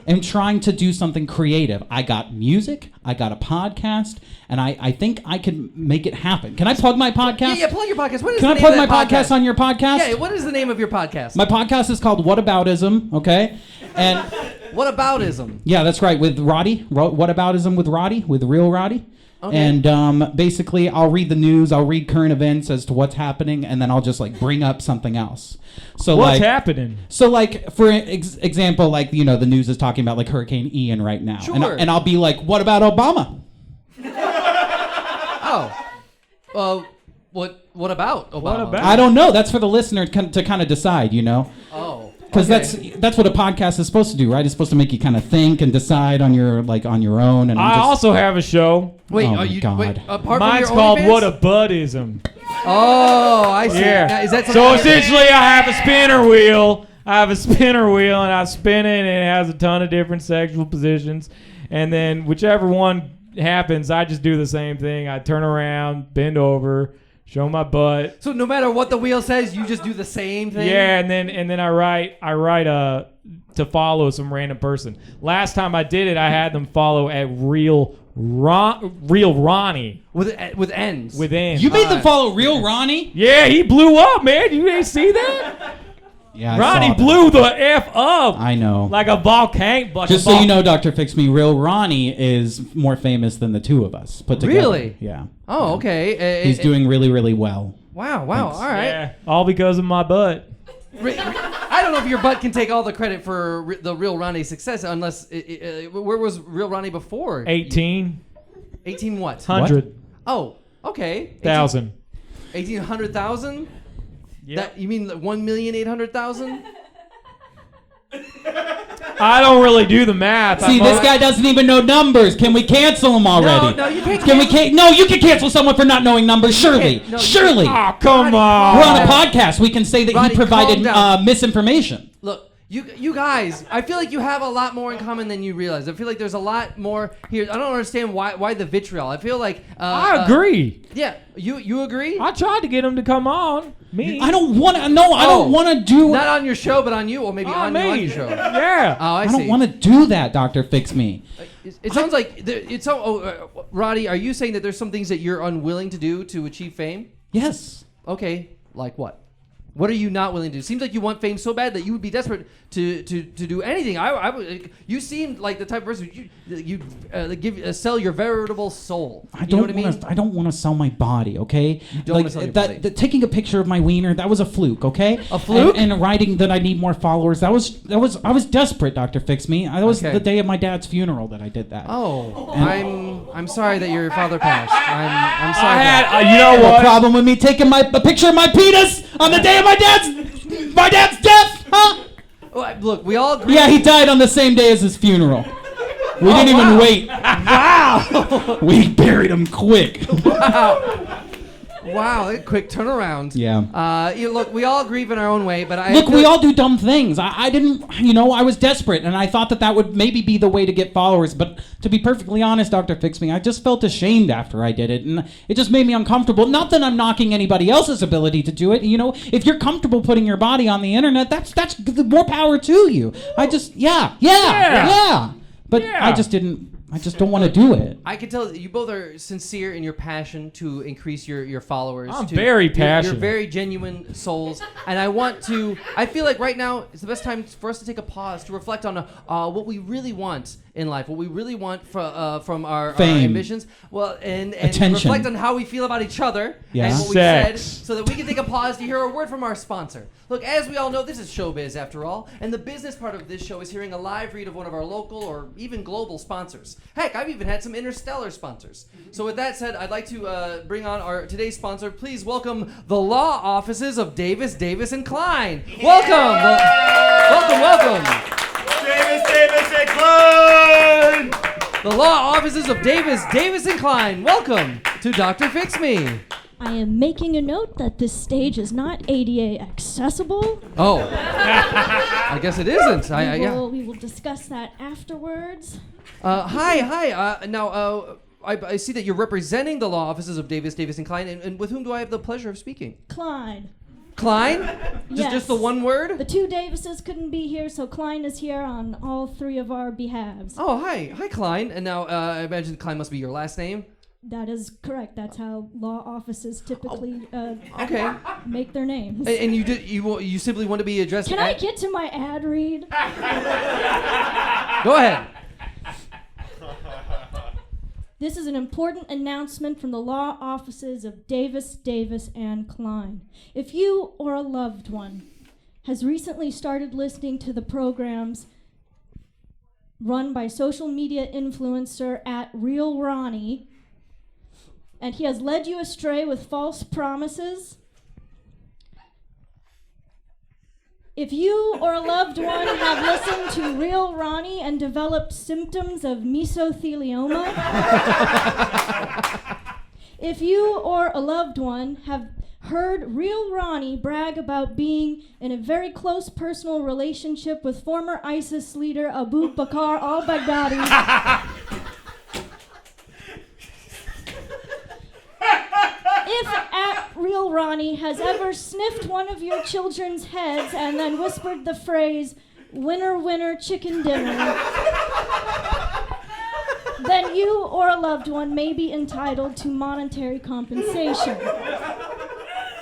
Speaker 2: am trying to do something creative. I got music, I got a podcast, and I think I can make it happen. Can I plug my podcast?
Speaker 1: Yeah, plug your podcast. What is
Speaker 2: Can
Speaker 1: the
Speaker 2: I
Speaker 1: name
Speaker 2: plug
Speaker 1: of
Speaker 2: my
Speaker 1: that
Speaker 2: podcast on your podcast?
Speaker 1: Yeah, what is the name of your podcast?
Speaker 2: My podcast is called Whataboutism, okay? And
Speaker 1: What Aboutism?
Speaker 2: yeah, that's right, with Roddie. Whataboutism with Roddie, with real Roddie.
Speaker 1: Okay.
Speaker 2: And basically, I'll read the news, I'll read current events as to what's happening, and then I'll just like bring up something else. So
Speaker 3: What's
Speaker 2: like,
Speaker 3: happening?
Speaker 2: So like, for example, like the news is talking about like Hurricane Ian right now,
Speaker 1: Sure.
Speaker 2: and I'll be like, what about Obama?
Speaker 1: Oh, what about Obama?
Speaker 3: What about?
Speaker 2: I don't know. That's for the listener to kind of decide,
Speaker 1: Oh,
Speaker 2: Because
Speaker 1: okay.
Speaker 2: that's what a podcast is supposed to do, right? It's supposed to make you kind of think and decide on your own. And
Speaker 3: I also have a show.
Speaker 1: Wait,
Speaker 2: Oh
Speaker 1: are
Speaker 2: my
Speaker 1: you?
Speaker 2: God.
Speaker 1: Wait, apart
Speaker 3: Mine's
Speaker 1: from your
Speaker 3: called
Speaker 1: OnlyFans?
Speaker 3: What a Buddism.
Speaker 1: Oh, I see.
Speaker 3: Yeah.
Speaker 1: Now, is that
Speaker 3: So
Speaker 1: something-
Speaker 3: essentially, I have a spinner wheel. and I spin it, and it has a ton of different sexual positions. And then whichever one happens, I just do the same thing. I turn around, bend over, show my butt.
Speaker 1: So no matter what the wheel says, you just do the same thing.
Speaker 3: Yeah, and then I write to follow some random person. Last time I did it, I had them follow at Real Ronnie
Speaker 1: With ends.
Speaker 3: with N.
Speaker 2: You made them follow real Ronnie?
Speaker 3: Yeah, he blew up, man. You didn't see that?
Speaker 2: Yeah, I
Speaker 3: Ronnie
Speaker 2: saw that.
Speaker 3: blew the F up.
Speaker 2: I know.
Speaker 3: Like a volcano. Like
Speaker 2: Just so you know, Dr. Fix Me, real Ronnie is more famous than the two of us put together.
Speaker 1: Really?
Speaker 2: Yeah.
Speaker 1: Oh, okay.
Speaker 2: He's doing really, really well.
Speaker 1: Wow.
Speaker 2: Thanks.
Speaker 1: All right.
Speaker 3: Yeah, all because of my butt.
Speaker 1: I don't know if your butt can take all the credit for the Real Ronnie's success, unless where was Real Ronnie before?
Speaker 3: 18.
Speaker 1: 18 what?
Speaker 3: 100.
Speaker 1: Oh, okay.
Speaker 3: 1,000.
Speaker 1: 1,800,000?
Speaker 3: Yep.
Speaker 1: That you mean 1,800,000?
Speaker 3: I don't really do the math.
Speaker 2: See, this guy doesn't even know numbers. Can we cancel him already?
Speaker 1: No, you can't.
Speaker 2: No, you can cancel someone for not knowing numbers. Surely,
Speaker 1: No,
Speaker 2: surely.
Speaker 3: Oh, come
Speaker 1: Roddy,
Speaker 3: on.
Speaker 2: We're on a podcast. We can say that
Speaker 1: Roddy,
Speaker 2: he provided
Speaker 1: calm down.
Speaker 2: misinformation.
Speaker 1: Look, you guys, I feel like you have a lot more in common than you realize. I feel like there's a lot more here. I don't understand why the vitriol. I feel like
Speaker 3: I agree.
Speaker 1: Yeah, you agree?
Speaker 3: I tried to get him to come on. Me.
Speaker 2: I don't want to. No, I don't want to do.
Speaker 1: Not on your show, but on you, or maybe on your show.
Speaker 3: Yeah.
Speaker 1: Oh,
Speaker 2: I
Speaker 1: see.
Speaker 2: don't want to do that, Dr. Fix Me.
Speaker 1: It sounds like Roddie, are you saying that there's some things that you're unwilling to do to achieve fame?
Speaker 2: Yes.
Speaker 1: Okay, like what? What are you not willing to do? Seems like you want fame so bad that you would be desperate to do anything. I would. You seem like the type of person you sell your veritable soul.
Speaker 2: I don't want to sell my body, okay?
Speaker 1: You don't want to sell your body.
Speaker 2: Taking a picture of my wiener, that was a fluke, okay?
Speaker 1: A fluke?
Speaker 2: And writing that I need more followers, I was desperate, Dr. Fix Me. That was
Speaker 1: Okay.
Speaker 2: the day of my dad's funeral that I did that.
Speaker 1: Oh, I'm sorry that your father passed. I'm sorry.
Speaker 3: I
Speaker 1: that-
Speaker 3: had, you know
Speaker 2: No
Speaker 3: what?
Speaker 2: problem with me taking a picture of my penis on the day of my dad's death, huh?
Speaker 1: Look, we all agree.
Speaker 2: Yeah, he died on the same day as his funeral. We didn't even wait. Wow. We buried him quick.
Speaker 1: Wow, quick turnaround.
Speaker 2: Yeah.
Speaker 1: Look, we all grieve in our own way, but
Speaker 2: Look, we all do dumb things. I didn't, I was desperate, and I thought that would maybe be the way to get followers. But to be perfectly honest, Dr. Fix Me, I just felt ashamed after I did it, and it just made me uncomfortable. Not that I'm knocking anybody else's ability to do it. If you're comfortable putting your body on the internet, that's more power to you. Yeah. But I just don't want to do it.
Speaker 1: I can tell that you both are sincere in your passion to increase your followers.
Speaker 3: I'm very passionate.
Speaker 1: You're very genuine souls, and I feel like right now is the best time for us to take a pause to reflect on what we really want in life, what we really want from our ambitions. Well, and
Speaker 2: Attention.
Speaker 1: reflect on how we feel about each other
Speaker 2: Yeah.
Speaker 1: and what we
Speaker 3: Sex.
Speaker 1: said, so that we can take a pause to hear a word from our sponsor. Look, as we all know, this is showbiz after all, and the business part of this show is hearing a live read of one of our local or even global sponsors. Heck, I've even had some interstellar sponsors. So with that said, I'd like to bring on our today's sponsor. Please welcome the law offices of Davis, Davis & Klein. Welcome. Welcome.
Speaker 4: Davis and Klein!
Speaker 1: The law offices of Davis, Davis & Klein. Welcome to Dr. Fix Me.
Speaker 5: I am making a note that this stage is not ADA accessible.
Speaker 1: Oh, I guess it isn't.
Speaker 5: We will discuss that afterwards.
Speaker 1: Hi. Now, I see that you're representing the law offices of Davis, Davis & Klein, and with whom do I have the pleasure of speaking?
Speaker 5: Klein.
Speaker 1: Klein?
Speaker 5: Yes.
Speaker 1: Just the one word?
Speaker 5: The two Davises couldn't be here, so Klein is here on all three of our behalves.
Speaker 1: Oh, hi. Hi, Klein. And now, I imagine Klein must be your last name?
Speaker 5: That is correct. That's how law offices typically
Speaker 1: Okay.
Speaker 5: make their names.
Speaker 1: And you simply want to be addressed
Speaker 5: Can I get to my ad read?
Speaker 1: Go ahead.
Speaker 5: This is an important announcement from the law offices of Davis, Davis & Klein. If you or a loved one has recently started listening to the programs run by social media influencer @RealRonnie, and he has led you astray with false promises, if you or a loved one have listened to Real Ronnie and developed symptoms of mesothelioma, if you or a loved one have heard Real Ronnie brag about being in a very close personal relationship with former ISIS leader Abu Bakr al-Baghdadi, if @Real Ronnie has ever sniffed one of your children's heads and then whispered the phrase, "Winner, winner, chicken dinner," then you or a loved one may be entitled to monetary compensation.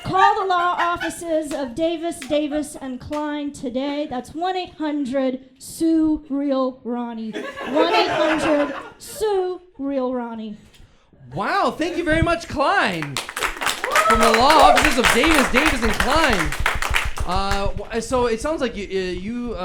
Speaker 5: Call the law offices of Davis, Davis & Klein today. That's 1-800-SUE-REAL-RONNIE. 1-800-SUE-REAL-RONNIE.
Speaker 1: Wow, thank you very much, Klein. from the law offices of Davis and Klein. So it sounds like your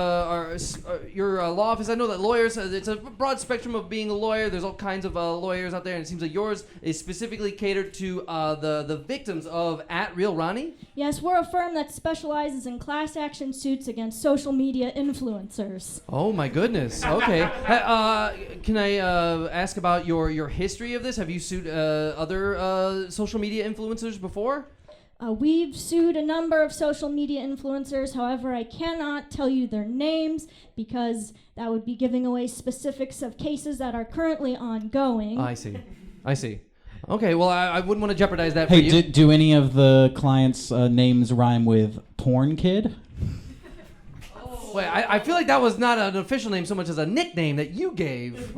Speaker 1: law office. I know that lawyers, it's a broad spectrum of being a lawyer. There's all kinds of lawyers out there, and it seems like yours is specifically catered to the victims of @RealRonnie.
Speaker 5: Yes, we're a firm that specializes in class action suits against social media influencers.
Speaker 1: Oh my goodness. Okay. Can I ask about your history of this? Have you sued other social media influencers before?
Speaker 5: We've sued a number of social media influencers. However, I cannot tell you their names because that would be giving away specifics of cases that are currently ongoing.
Speaker 1: I see. Okay, well, I wouldn't want to jeopardize that
Speaker 2: Hey,
Speaker 1: for you.
Speaker 2: do any of the clients' names rhyme with porn kid?
Speaker 1: Wait, I feel like that was not an official name so much as a nickname that you gave.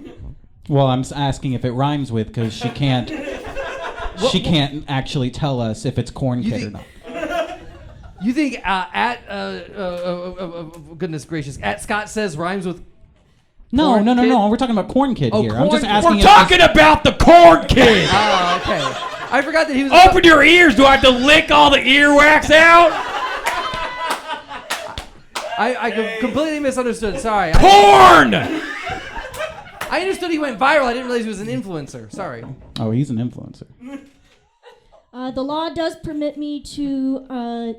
Speaker 2: Well, I'm asking if it rhymes with because she can't. She can't actually tell us if it's corn kid or not.
Speaker 1: You think goodness gracious, @Scott says rhymes with
Speaker 2: No.
Speaker 1: Corn Kid?
Speaker 2: We're talking about corn kid here. I'm
Speaker 1: Corn
Speaker 2: just
Speaker 1: Kid.
Speaker 2: asking.
Speaker 3: We're talking about the corn kid.
Speaker 1: Oh, okay. I forgot that he was.
Speaker 3: Open your ears. Do I have to lick all the earwax out?
Speaker 1: I completely misunderstood. Sorry.
Speaker 3: Corn!
Speaker 1: I understood he went viral. I didn't realize he was an influencer. Sorry.
Speaker 2: Oh, he's an influencer.
Speaker 5: The law does permit me to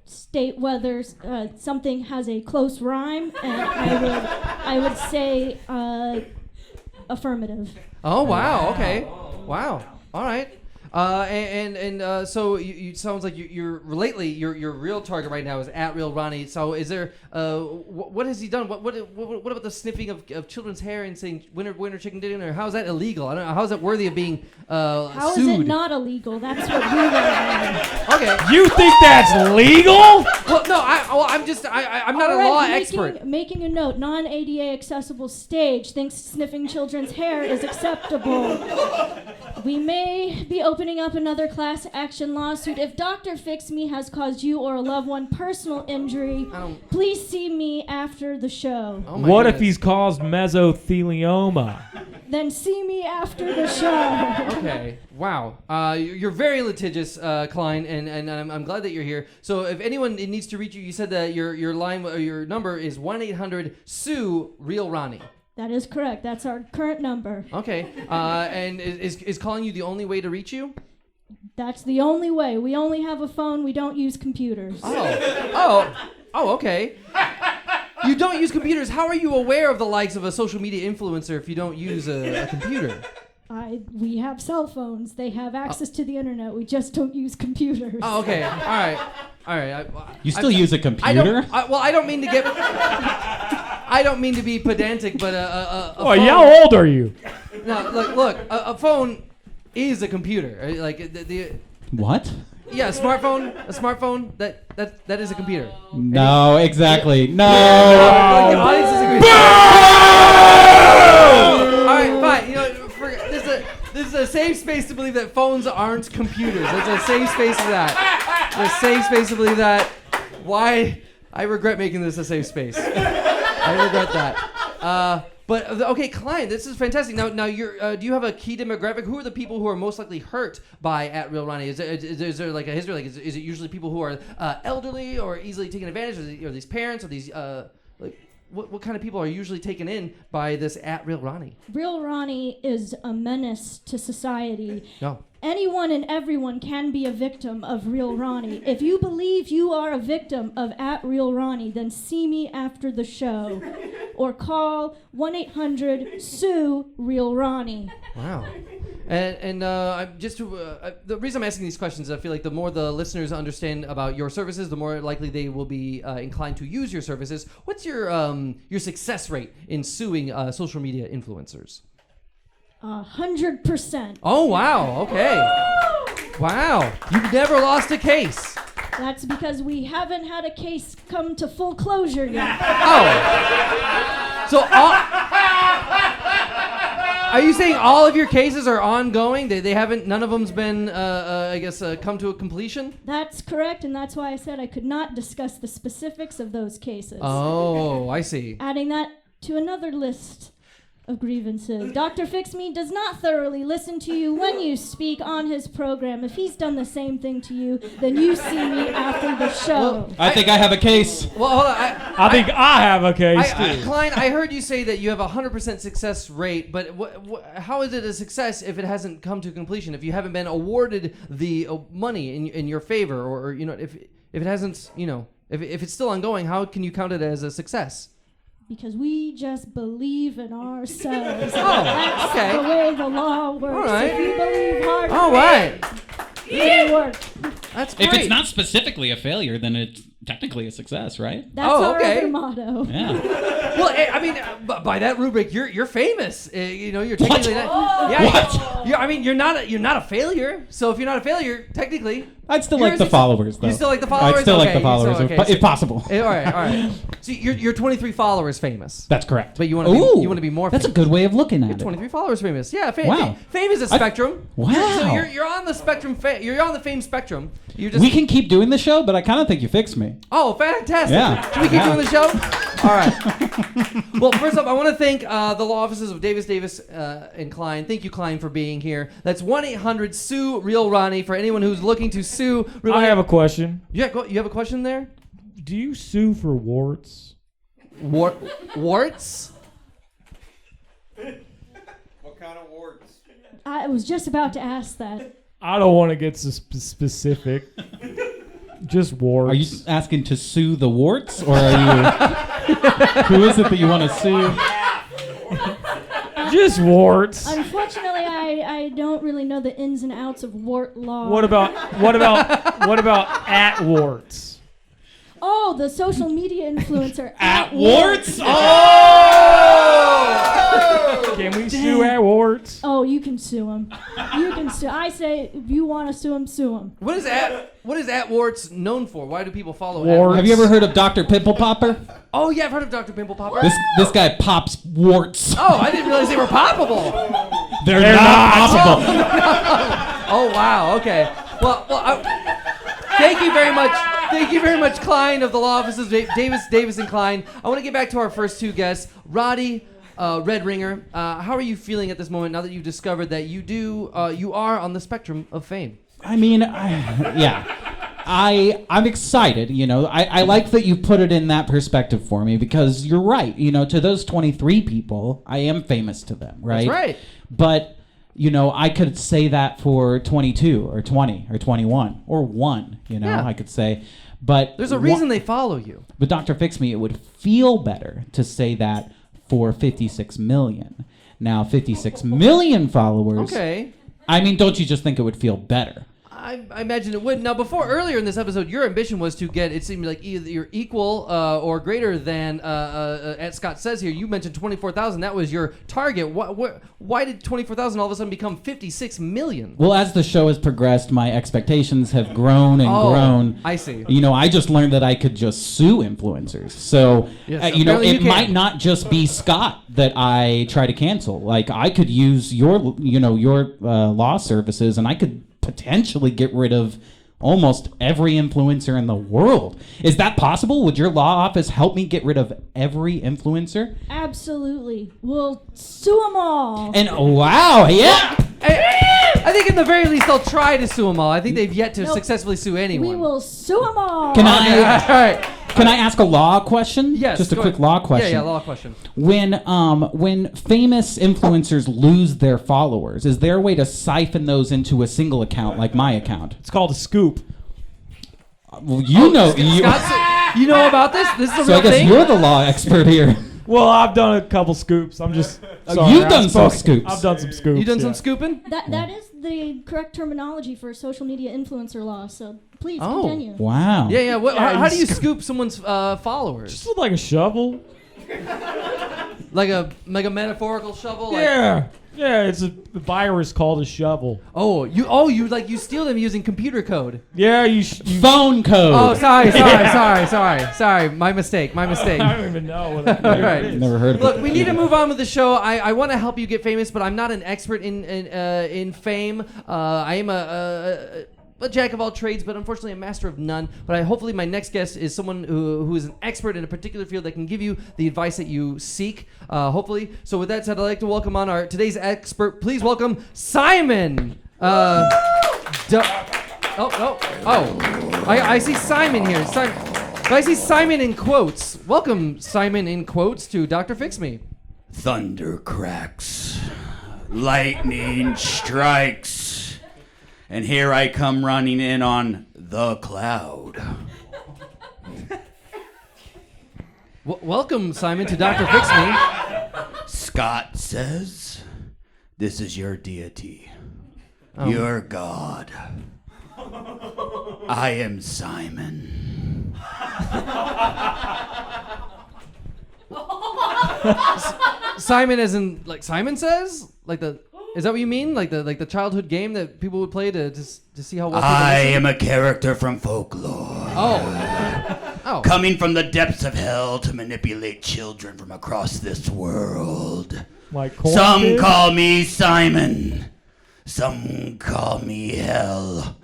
Speaker 5: state whether something has a close rhyme, and I would say affirmative.
Speaker 1: Oh wow. Okay. Wow. All right. So you sounds like you're lately your real target right now is @RealRonnie. So is there what has he done? What about the sniffing of children's hair and saying winner chicken dinner? How is that illegal? I don't know. How is that worthy of being
Speaker 5: How is
Speaker 1: sued?
Speaker 5: it not illegal? That's what we want to know.
Speaker 1: Okay.
Speaker 3: You think that's legal?
Speaker 1: Well, no. I'm not a law expert.
Speaker 5: Making a note, non-ADA accessible stage thinks sniffing children's hair is acceptable. We may be opening up another class action lawsuit. If Dr. Fix Me has caused you or a loved one personal injury, please see me after the show.
Speaker 1: Oh my
Speaker 3: What if
Speaker 1: goodness.
Speaker 3: he's caused mesothelioma?
Speaker 5: Then see me after the show.
Speaker 1: Okay. Wow. You're very litigious, Klein, and I'm glad that you're here. So if anyone needs to reach you, you said that your line or your number is 1-800-SUE-REAL-RONNIE.
Speaker 5: That is correct. That's our current number.
Speaker 1: Okay. And is calling you the only way to reach you?
Speaker 5: That's the only way. We only have a phone. We don't use computers.
Speaker 1: Oh, okay. You don't use computers. How are you aware of the likes of a social media influencer if you don't use a computer?
Speaker 5: We have cell phones. They have access to the internet. We just don't use computers.
Speaker 1: Oh, okay. All right.
Speaker 2: You still use a computer?
Speaker 1: I don't mean to get. I don't mean to be pedantic, but a
Speaker 3: Oh,
Speaker 1: phone,
Speaker 3: how old are you?
Speaker 1: No, look, a phone is a computer. Right? Like the
Speaker 2: What?
Speaker 1: yeah, a smartphone that is a computer.
Speaker 2: No, exactly. No.
Speaker 1: Like the audience is agreeing. All right, fine. You know, this is a safe space to believe that phones aren't computers. It's a safe space for that. It's a safe space to believe that. Why? I regret making this a safe space. I regret that. But okay, Klein, this is fantastic. Now, you're. Do you have a key demographic? Who are the people who are most likely hurt by @RealRonnie? Is there like a history? Like, is it usually people who are elderly or easily taken advantage of? Or these parents or these like what kind of people are usually taken in by this @RealRonnie?
Speaker 5: Real Ronnie is a menace to society.
Speaker 1: No.
Speaker 5: Anyone and everyone can be a victim of Real Ronnie. If you believe you are a victim of @RealRonnie, then see me after the show or call 1-800-SUE-REAL-RONNIE.
Speaker 1: Wow. And I'm just the reason I'm asking these questions is I feel like the more the listeners understand about your services, the more likely they will be inclined to use your services. What's your success rate in suing social media influencers?
Speaker 5: 100%.
Speaker 1: Oh wow! Okay. Wow, you've never lost a case.
Speaker 5: That's because we haven't had a case come to full closure yet.
Speaker 1: Oh. So are you saying all of your cases are ongoing? They haven't. None of them's been, come to a completion.
Speaker 5: That's correct, and that's why I said I could not discuss the specifics of those cases.
Speaker 1: Oh, I see.
Speaker 5: Adding that to another list of grievances. Dr. Fix-Me does not thoroughly listen to you when you speak on his program. If he's done the same thing to you, then you see me after the show.
Speaker 2: I think I have a case.
Speaker 1: Well, hold on.
Speaker 3: I think I have a case too.
Speaker 1: Klein, I heard you say that you have a 100% success rate, but how is it a success if it hasn't come to completion? If you haven't been awarded the money in your favor, or if it hasn't, if it's still ongoing, how can you count it as a success?
Speaker 5: Because we just believe in ourselves.
Speaker 1: Oh,
Speaker 5: That's
Speaker 1: okay.
Speaker 5: the way the law works.
Speaker 1: All right.
Speaker 5: If you believe hard,
Speaker 1: All right.
Speaker 5: it'll work.
Speaker 1: That's great.
Speaker 2: If it's not specifically a failure, then it's technically a success, right?
Speaker 5: That's our other motto.
Speaker 2: Yeah.
Speaker 1: Well, I mean, by that rubric, you're famous. You're technically
Speaker 2: What?
Speaker 1: You're not a failure. So if you're not a failure, technically,
Speaker 2: I'd still like the followers, though.
Speaker 1: You still like the followers?
Speaker 2: I'd still like
Speaker 1: Okay,
Speaker 2: the followers, if possible.
Speaker 1: All right. So you're 23 followers famous.
Speaker 2: That's correct.
Speaker 1: But you want to be more.
Speaker 2: That's
Speaker 1: famous.
Speaker 2: a good way of looking at
Speaker 1: You're
Speaker 2: it.
Speaker 1: 23 followers famous. Yeah.
Speaker 2: Wow.
Speaker 1: Fame is a spectrum.
Speaker 2: Wow.
Speaker 1: So you're on the spectrum. You're on the fame spectrum.
Speaker 2: We can keep doing the show, but I kind of think you fixed me.
Speaker 1: Oh, fantastic.
Speaker 2: Yeah.
Speaker 1: Can we keep doing the show? All right. Well, first off, I want to thank the law offices of Davis, and Klein. Thank you, Klein, for being here. That's 1-800-SUE-REAL-RONNIE for anyone who's looking to sue.
Speaker 3: I have a question.
Speaker 1: Yeah, you have a question there?
Speaker 3: Do you sue for warts?
Speaker 1: Warts?
Speaker 4: What kind of warts?
Speaker 5: I was just about to ask that.
Speaker 3: I don't want to get specific. Just warts.
Speaker 2: Are you asking to sue the warts, or are you? Who is it that you want to sue?
Speaker 3: Just warts.
Speaker 5: Unfortunately, I don't really know the ins and outs of wart law.
Speaker 3: What about at warts?
Speaker 5: Oh, the social media influencer
Speaker 2: At warts?
Speaker 3: Can we sue at warts?
Speaker 5: Oh, you can sue him. You can sue. I say, if you want to sue him, sue him.
Speaker 1: What is at warts known for? Why do people follow
Speaker 3: Warts.
Speaker 2: Have you ever heard of Dr. Pimple Popper?
Speaker 1: Oh yeah, I've heard of Dr. Pimple Popper.
Speaker 2: This guy pops warts.
Speaker 1: Oh, I didn't realize they were poppable.
Speaker 2: They're not poppable.
Speaker 1: Oh wow. Okay. Well, thank you very much. Thank you very much, Klein of the law offices, Davis and Klein. I want to get back to our first two guests, Roddie, Red Ringer. How are you feeling at this moment now that you've discovered that you are on the spectrum of fame?
Speaker 2: I mean, I'm excited. I like that you put it in that perspective for me, because you're right. To those 23 people, I am famous to them, right?
Speaker 1: That's right.
Speaker 2: But I could say that for 22 or 20 or 21 or 1.
Speaker 1: Yeah.
Speaker 2: I could say, but
Speaker 1: There's a reason they follow you.
Speaker 2: But Dr. Fix Me, it would feel better to say that for 56 million. Now, 56 million followers.
Speaker 1: Okay.
Speaker 2: I mean, don't you just think it would feel better?
Speaker 1: I imagine it would. Now, earlier in this episode, your ambition was to get, it seemed like either you're equal or greater than, as Scott says here, you mentioned 24,000. That was your target. Why did 24,000 all of a sudden become 56 million?
Speaker 2: Well, as the show has progressed, my expectations have grown and grown.
Speaker 1: I see.
Speaker 2: I just learned that I could just sue influencers. So,
Speaker 1: Yes,
Speaker 2: it might not just be Scott that I try to cancel. Like, I could use your law services, and I could potentially get rid of almost every influencer in the world. Is that possible? Would your law office help me get rid of every influencer?
Speaker 5: Absolutely. We'll sue them all.
Speaker 2: And wow, yeah.
Speaker 1: I think in the very least they'll try to sue them all. I think they've yet to successfully sue anyone.
Speaker 5: We will sue them all.
Speaker 2: Can
Speaker 1: All right.
Speaker 2: I ask a law question?
Speaker 1: Yes.
Speaker 2: Just a
Speaker 1: go
Speaker 2: quick
Speaker 1: ahead.
Speaker 2: law question.
Speaker 1: Yeah, law question.
Speaker 2: When famous influencers lose their followers, is there a way to siphon those into a single account like my account?
Speaker 3: It's called a scoop.
Speaker 2: Well, you know
Speaker 1: about this? This is a
Speaker 2: So
Speaker 1: real
Speaker 2: I guess
Speaker 1: thing?
Speaker 2: you're the law expert here.
Speaker 3: Well, I've done a couple scoops. I'm just sorry.
Speaker 2: You've done some scoops.
Speaker 3: I've done some scoops.
Speaker 1: You done
Speaker 3: yeah.
Speaker 1: some scooping?
Speaker 5: That is the correct terminology for social media influencer law. So please
Speaker 1: Oh.
Speaker 5: continue.
Speaker 2: Wow.
Speaker 1: Yeah.
Speaker 3: Yeah,
Speaker 1: How do you
Speaker 3: scoop.
Speaker 1: scoop someone's followers?
Speaker 3: Just with like a shovel.
Speaker 1: Like a metaphorical shovel? Like,
Speaker 3: Yeah. Yeah, it's a virus called a shovel.
Speaker 1: You steal them using computer code.
Speaker 3: Yeah, you
Speaker 2: Phone code.
Speaker 1: Oh, sorry. My mistake.
Speaker 3: I don't even know what that
Speaker 1: All right.
Speaker 3: is.
Speaker 2: Never heard of
Speaker 1: Look,
Speaker 2: it.
Speaker 1: we need to move on with the show. I want to help you get famous, but I'm not an expert in fame. I am a jack of all trades, but unfortunately a master of none. But hopefully my next guest is someone who is an expert in a particular field that can give you the advice that you seek, hopefully. So with that said, I'd like to welcome on our today's expert. Please welcome Simon. I see Simon here. But I see Simon in quotes. Welcome, Simon in quotes, to Dr. Fix Me.
Speaker 6: Thunder cracks, lightning strikes, and here I come running in on the cloud.
Speaker 1: Welcome, Simon, to Dr. Fix Me.
Speaker 6: Scott says, this is your deity, your god. I am Simon.
Speaker 1: Simon as in, like Simon Says? Is that what you mean? Like the childhood game that people would play to see how well people
Speaker 6: I
Speaker 1: listen?
Speaker 6: am a character from folklore.
Speaker 1: Oh.
Speaker 6: Coming from the depths of hell to manipulate children from across this world.
Speaker 3: Like corn
Speaker 6: Some
Speaker 3: kid?
Speaker 6: call me Simon. Some call me Hell.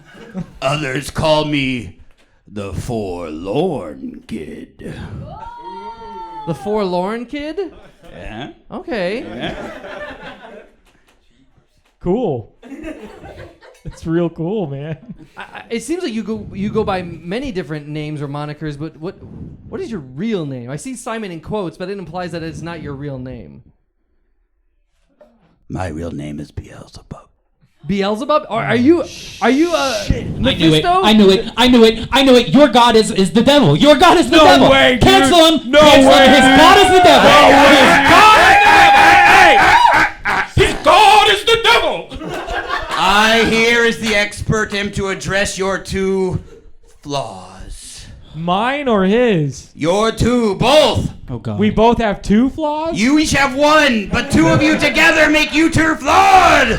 Speaker 6: Others call me the Forlorn Kid.
Speaker 1: The Forlorn Kid?
Speaker 6: Yeah?
Speaker 1: Okay.
Speaker 3: Cool. It's real cool, man.
Speaker 1: It seems like you go by many different names or monikers, but what is your real name? I see Simon in quotes, but it implies that it's not your real name.
Speaker 6: My real name is Beelzebub.
Speaker 1: Beelzebub? Or are you Mephisto?
Speaker 2: I knew it. Your God is the devil. Your God is the
Speaker 3: No
Speaker 2: devil.
Speaker 3: way, dude.
Speaker 2: Cancel him.
Speaker 3: No
Speaker 2: Cancel
Speaker 3: way,
Speaker 2: him. His
Speaker 3: dude.
Speaker 2: God is the devil.
Speaker 3: No way.
Speaker 2: His God is the devil.
Speaker 6: I here as the expert am to address your two flaws.
Speaker 3: Mine or his?
Speaker 6: Your two, both.
Speaker 2: Oh God.
Speaker 3: We both have two flaws?
Speaker 6: You each have one, but two of you together make you two flawed.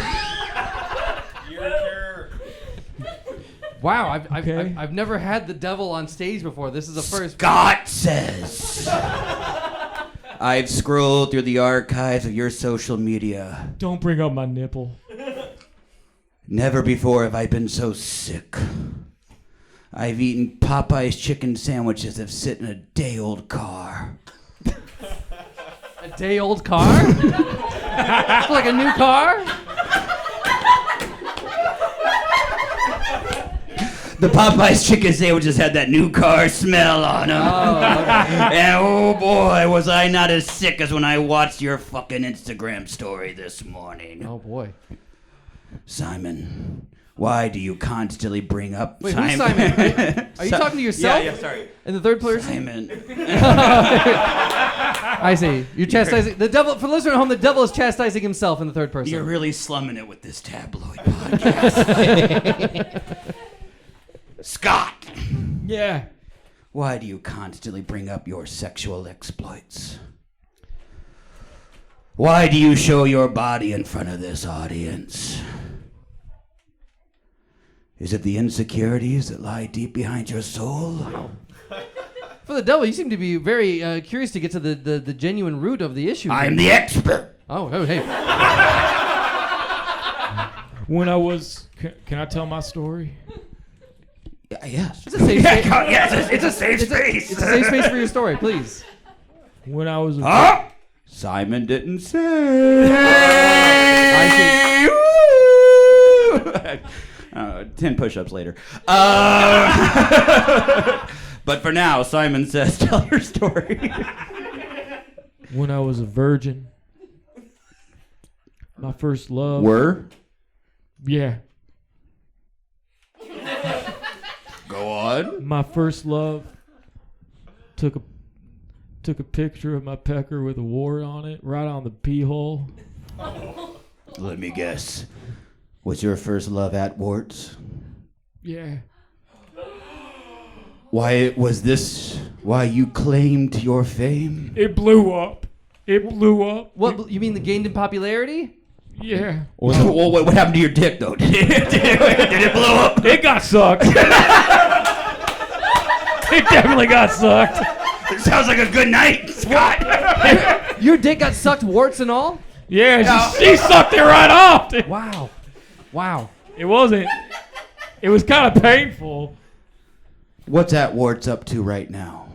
Speaker 1: Wow,
Speaker 3: Okay.
Speaker 1: I've never had the devil on stage before. This is the first.
Speaker 6: Scott says. I've scrolled through the archives of your social media.
Speaker 3: Don't bring up my nipple.
Speaker 6: Never before have I been so sick. I've eaten Popeye's chicken sandwiches that sit in a day-old car.
Speaker 1: A day-old car? Like a new car?
Speaker 6: The Popeye's chicken sandwiches had that new car smell on them.
Speaker 1: Oh, okay.
Speaker 6: And oh boy, was I not as sick as when I watched your fucking Instagram story this morning.
Speaker 1: Oh boy.
Speaker 6: Simon, why do you constantly bring up
Speaker 1: Wait,
Speaker 6: Simon?
Speaker 1: who's Simon? Are you talking to yourself?
Speaker 6: Yeah, sorry.
Speaker 1: In the third person?
Speaker 6: Simon.
Speaker 1: I see. You're chastising the devil. For the listener at home, the devil is chastising himself in the third person.
Speaker 6: You're really slumming it with this tabloid podcast. Scott,
Speaker 3: Yeah.
Speaker 6: why do you constantly bring up your sexual exploits? Why do you show your body in front of this audience? Is it the insecurities that lie deep behind your soul?
Speaker 1: For the devil, you seem to be very curious to get to the genuine root of the issue.
Speaker 6: I'm the expert.
Speaker 1: Oh, hey.
Speaker 3: When I was... Can I tell my story?
Speaker 6: Yes.
Speaker 1: It's a safe space.
Speaker 6: Yes, it's a safe space.
Speaker 1: It's a safe space for your story, please.
Speaker 3: When I was...
Speaker 6: Huh? Simon didn't say.
Speaker 1: I
Speaker 6: 10 push-ups later. But for now, Simon says, tell your story.
Speaker 3: When I was a virgin. My first love.
Speaker 6: Were?
Speaker 3: Yeah.
Speaker 6: Go on.
Speaker 3: My first love took a picture of my pecker with a wart on it, right on the pee hole.
Speaker 6: Let me guess. Was your first love at Warts?
Speaker 3: Yeah.
Speaker 6: Why was this why you claimed your fame?
Speaker 3: It blew up. It blew up.
Speaker 1: What you mean? The gained in popularity?
Speaker 3: Yeah.
Speaker 6: Well, what happened to your dick, though? Did it blow up?
Speaker 3: It got sucked. It definitely got sucked.
Speaker 6: It sounds like a good night, Scott.
Speaker 1: Your dick got sucked, warts and all?
Speaker 3: Yeah, she sucked it right off.
Speaker 1: Wow.
Speaker 3: It wasn't It was kind of painful.
Speaker 6: What's Atwards up to right now?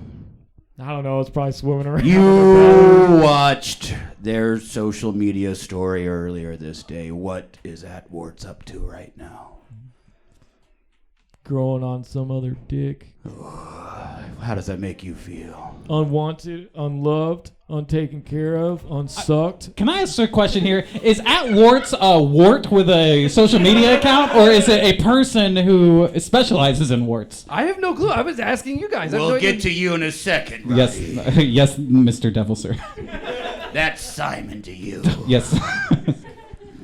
Speaker 3: I don't know. It's probably swimming around.
Speaker 6: You watched their social media story earlier this day. What is Atwards up to right now?
Speaker 3: Growing on some other dick.
Speaker 6: How does that make you feel?
Speaker 3: Unwanted, unloved, untaken care of, unsucked.
Speaker 2: Can I ask a question here? Is Atwards a wart with a social media account, or is it a person who specializes in warts?
Speaker 1: I have no clue. I was asking you guys.
Speaker 6: We'll get to you in a second,
Speaker 2: Yes,
Speaker 6: Roddie.
Speaker 2: yes, Mr. Devil, sir.
Speaker 6: That's Simon to you.
Speaker 2: Yes.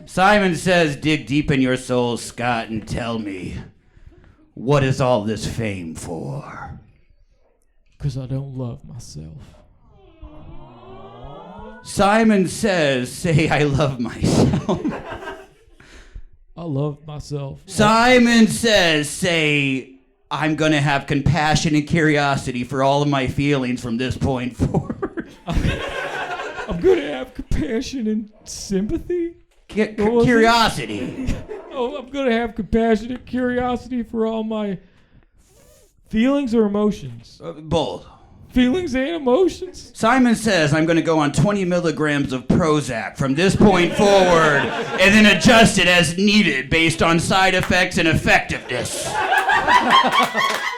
Speaker 6: Simon says, dig deep in your soul, Scott, and tell me, what is all this fame for?
Speaker 3: Because I don't love myself.
Speaker 6: Simon says, say I love myself.
Speaker 3: I love myself.
Speaker 6: Simon says, say, I'm going to have compassion and curiosity for all of my feelings from this point forward.
Speaker 3: I'm going to have compassion and sympathy.
Speaker 6: Curiosity.
Speaker 3: Oh, I'm going to have compassion and curiosity for all my feelings or emotions.
Speaker 6: Both.
Speaker 3: Feelings and emotions.
Speaker 6: Simon says I'm going to go on 20 milligrams of Prozac from this point forward and then adjust it as needed based on side effects and effectiveness.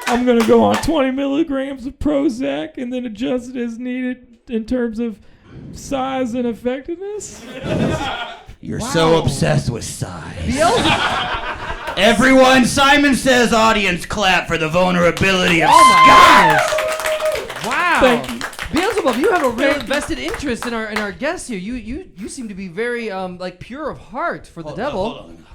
Speaker 3: I'm going to go on 20 milligrams of Prozac and then adjust it as needed in terms of size and effectiveness.
Speaker 6: You're so obsessed with size. Everyone, Simon says, audience clap for the vulnerability of Scott.
Speaker 1: Wow.
Speaker 3: Thank you.
Speaker 1: Beelzebub, you have a real vested interest in our guests here. You seem to be very like pure of heart for the devil.
Speaker 6: Hold on.